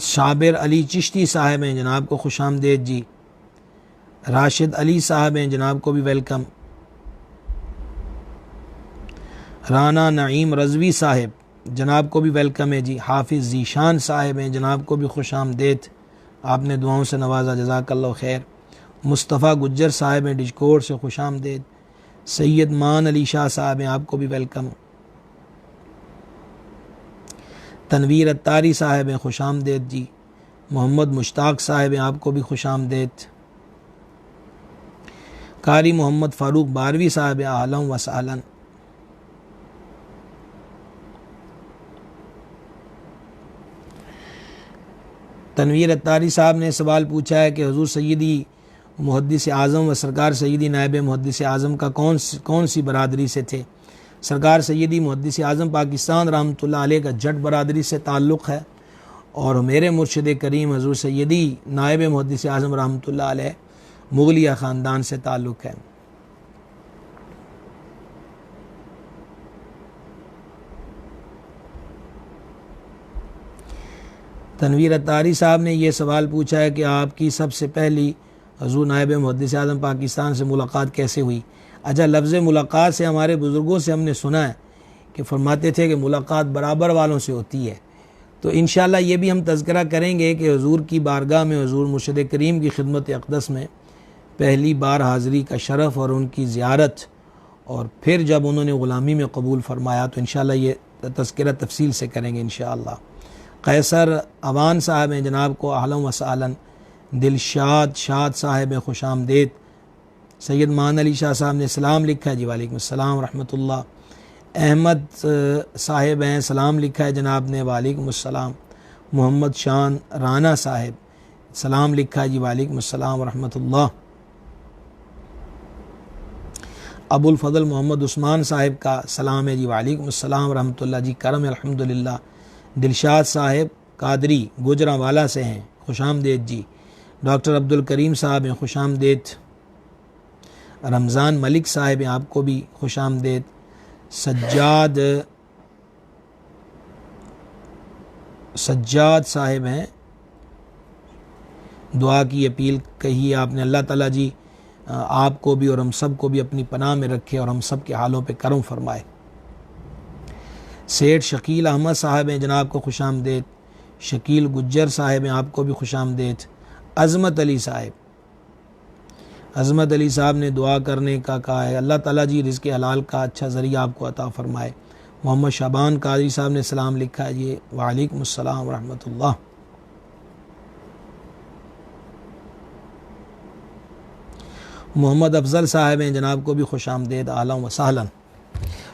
शाबिर अली चिश्ती साहब हैं, जनाब को खुश आमदेद जी। राशिद अली साहब हैं, जनाब को भी वेलकम। राना नईम रज़वी साहब, जनाब को भी वेलकम है जी। हाफिज़ ज़ीशान साहब हैं, जनाब को भी खुश आमदेद, आपने दुआओं से नवाजा, जज़ाकल्लाह खैर। मुस्तफ़ा गुज्जर साहब हैं डिजकोट से, खुश आमदेद। सैयद मान अली शाह साहब हैं, आपको भी वेलकम। तनवीर अत्तारी साहब हैं, खुश आमदेद जी। मोहम्मद मुश्ताक साहब हैं, आपको भी खुश आमदेद। कारी मोहम्मद फ़ारूक बारवी साहब, आलम व सालन। तनवीर अत्तारी साहब ने सवाल पूछा है कि हुज़ूर सय्यदी मुहद्दिस आज़म व सरकार सय्यदी नायब मुहद्दिस आज़म का कौन सी बरादरी से थे। सरकार सय्यदी मुहद्दिस आज़म पाकिस्तान रहमतुल्लाह अलैह का जट बरादरी से ताल्लुक़ है और मेरे मुर्शिद करीम हुज़ूर सय्यदी नायब मुहद्दिस आज़म रहमतुल्लाह अलैह मुग़लिया ख़ानदान से ताल्लुक़ है। तनवीर अत्तारी साहब ने यह सवाल पूछा है कि आपकी सबसे पहली हुज़ूर नायब मुहद्दिस आज़म पाकिस्तान से मुलाकात कैसे हुई। अच्छा, लफ्ज़ मुलाकात से हमारे बुज़ुर्गों से हमने सुना है कि फरमाते थे कि मुलाकात बराबर वालों से होती है। तो इंशाअल्लाह ये भी हम तज़किरा करेंगे कि हुज़ूर की बारगाह में हुज़ूर मुर्शिद करीम की खिदमत अक़दस में पहली बार हाज़िरी का शरफ़ और उनकी ज़ियारत और फिर जब उन्होंने ग़ुलामी में कबूल फ़रमाया, तो इंशाअल्लाह ये तज़किरा तफ़सील से करेंगे इंशाअल्लाह। कैसर अवान साहब हैं, जनाब को आलम व सालन। दिलशाद शाद साहब हैं, खुश आमदेद। सैयद मान अली शाह साहब ने सलाम लिखा है जी, वालेकुम अस्सलाम रहमतुल्लाह। अहमद साहिब हैं, सलाम लिखा है जनाब ने, वालेकुम अस्सलाम। मोहम्मद शान राना साहिब, सलाम लिखा है जी, वालेकुम अस्सलाम व रहमतुल्लाह। अबुल फजल मोहम्मद उस्मान साहिब का सलाम है जी, वालेकुम अस्सलाम व रहमतुल्लाह जी, करम है अल्हम्दुलिल्लाह। दिलशाद साहिब कादरी गुजरांवाला से हैं, खुशामदेद जी। डॉक्टर अब्दुल करीम साहब हैं, खुशामदेद। रमज़ान मलिक साहिब हैं, आपको भी खुशामदेद। सज्जाद साहिब हैं, दुआ की अपील कही है आपने। अल्लाह ताला जी आपको भी और हम सब को भी अपनी पनाह में रखे और हम सब के हालों पे करम फरमाए। सेठ शकील अहमद साहब हैं, जनाब को खुशामदेद। शकील गुज्जर साहब हैं, आपको भी खुशामदेद। अज़मत अली साहब ने दुआ करने का कहा है। अल्लाह ताला जी रिज़्क़ हलाल का अच्छा ज़रिया आपको अता फ़रमाए। मोहम्मद शाबान कादरी साहब ने सलाम लिखा है जी, वालेकुम अस्सलाम व रहमतुल्लाह। मोहम्मद अफजल साहब हैं, जनाब को भी खुशामदेद, आलम व सहलन।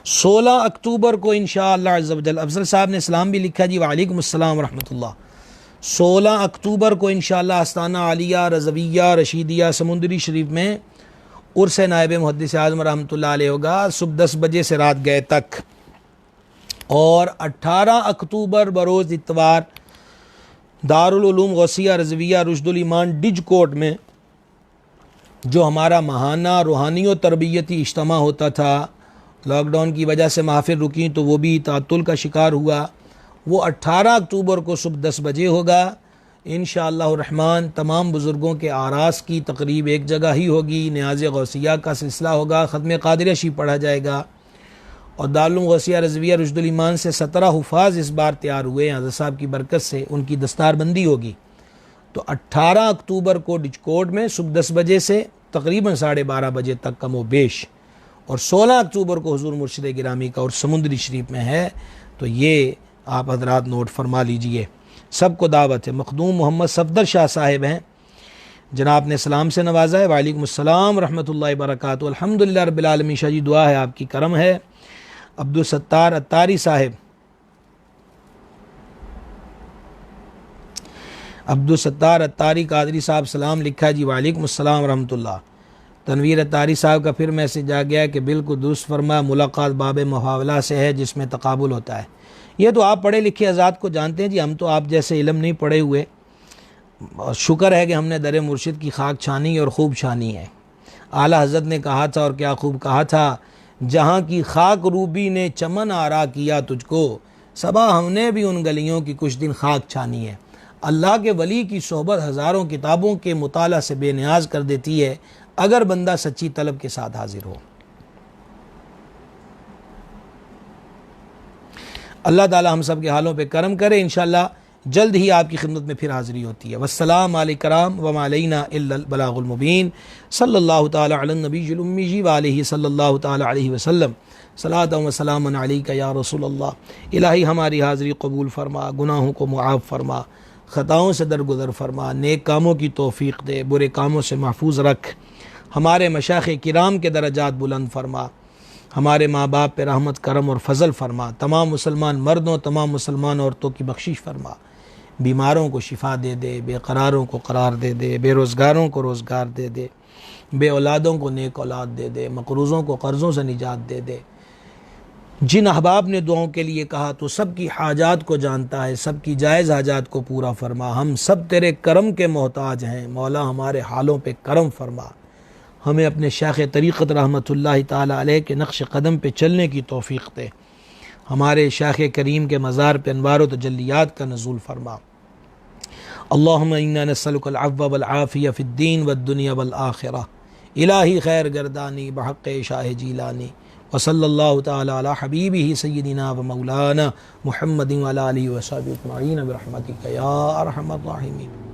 16 अक्टूबर को इंशाअल्लाह अज़्ज़ व जल अफजल साहब ने सलाम भी लिखा जी, वालेकुम अस्सलाम व रहमतुल्लाह। 16 अक्टूबर को इंशाअल्लाह आस्ताना आलिया रज़विया रशीदिया समुंदरी शरीफ में उर्स नायब मुहद्दिस आज़म रहमतुल्लाह अलैह होगा, सुबह 10 बजे से रात गए तक। और 18 अक्टूबर बरोज़ इतवार दारुल उलूम गौसिया रज़विया रुशदुल ईमान डिज कोर्ट में जो हमारा माहाना रूहानी और तरबियती इज्तिमा होता था, लॉकडाउन की वजह से महफिल रुकी तो वो भी तातुल का शिकार हुआ। वो 18 अक्टूबर को सुबह 10 बजे होगा इंशाअल्लाह रहमान। तमाम बुज़ुर्गों के आरास की तकरीब एक जगह ही होगी। नियाज़ गौसिया का सिलसिला होगा, ख़त्म क़ादिर शी पढ़ा जाएगा। और दारुल गौसिया रज़विया रुशदुल ईमान से 17 हुफ़ाज़ इस बार तैयार हुए हैं, हज़रत साहब की बरकत से उनकी दस्तारबंदी होगी। तो 18 अक्टूबर को डिजकोट में सुबह 10 बजे से तकरीबन 12:30 बजे तक कमो बेश। और 16 अक्टूबर को हुज़ूर मुर्शिद गिरामी का और समुंदरी शरीफ में है। तो ये आप हज़रात नोट फरमा लीजिए, सबको दावत है। मखदूम मोहम्मद सफदर शाह साहिब हैं, जनाब ने सलाम से नवाजा है, वालेकुम अस्सलाम रहमतुल्लाहि व बरकातुहू। अल्हम्दुलिल्लाह रब्बिल आलमीन, शाह जी दुआ है आपकी, करम है। अब्दुल सत्तार अत्तारी साहिब, अब्दुल सत्तार अत्तारी कादरी साहब सलाम लिखा है जी, वालेकुम अस्सलाम रहमतुल्लाह। तनवीर अत्तारी साहब का फिर मैसेज आ गया कि बिल्कुल दुरुस्त फरमा, मुलाकात बाब मुहावला से है जिसमें तकाबुल होता है। ये तो आप पढ़े लिखे आज़ाद को जानते हैं जी, हम तो आप जैसे इल्म नहीं पढ़े हुए। और शुक्र है कि हमने दर मुर्शिद की खाक छानी और खूब छानी है। आला हज़रत ने कहा था, और क्या खूब कहा था, जहाँ की खाक रूबी ने चमन आरा किया तुझको, सबा हमने भी उन गलियों की कुछ दिन खाक छानी है। अल्लाह के वली की सोहबत हज़ारों किताबों के मुताला से बेनियाज कर देती है, अगर बंदा सच्ची तलब के साथ हाजिर हो। अल्लाह ताला हम सब के हालों पे करम करे। इंशाअल्लाह जल्द ही आपकी खिदमत में फिर हाज़िरी होती है। वस्सलाम अलैकुम व मा अलैना इल्लल बलागुल मुबीन। सल्लल्लाहु तआला अला नबीय्यिल उम्मी व आलिहि सल्लल्लाहु तआला अलैहि वसल्लम। सलातन व सलामन अलैका या रसूलल्लाह। इलाही हमारी हाज़िरी कबूल फरमा, गुनाहों को मुआफ़ फरमा, ख़ताओं से दरगुज़र फरमा, नेक कामों की तौफ़ीक़ दे, बुरे कामों से महफूज रख। हमारे मशाइख़ किराम के दरजात बुलंद फरमा, हमारे माँ बाप पे रहमत करम और फजल फरमा। तमाम मुसलमान मर्दों, तमाम मुसलमान औरतों की बख्शिश फरमा। बीमारों को शिफा दे दे, बेकरारों को करार दे दे, बेरोज़गारों को रोज़गार दे दे, बे औलादों को नेक औलाद दे दे, मकरूज़ों को कर्ज़ों से निजात दे दे। जिन अहबाब ने दुआओं के लिए कहा तो सब की हाजात को जानता है, सब की जायज़ हाजात को पूरा फरमा। हम सब तेरे करम के मोहताज हैं, मौला हमारे हालों पे करम फरमा। हमें अपने शाख तरीक़त रहमतुल्लाहि ताला अलैह के नक्श कदम पे चलने की तौफ़ीक़ दे। हमारे शाख करीम के मज़ार पे अनवार व तजल्लियात का नज़ूल फरमा। अल्लाहुम्मा इन्ना नस्अलुकल अफ़्व वल आफ़िया फ़िद्दीन वद्दुनिया वल आख़िरह। इलाही खैर गर्दानी बहक़्क़े शाह जीलानी। व सल्लल्लाहु तआला अला हबीबिही सय्यिदिना व मौलाना मुहम्मदिन व अला आलिहि व सहबिहि अजमईन बिरहमतिका या अरहमर राहिमीन।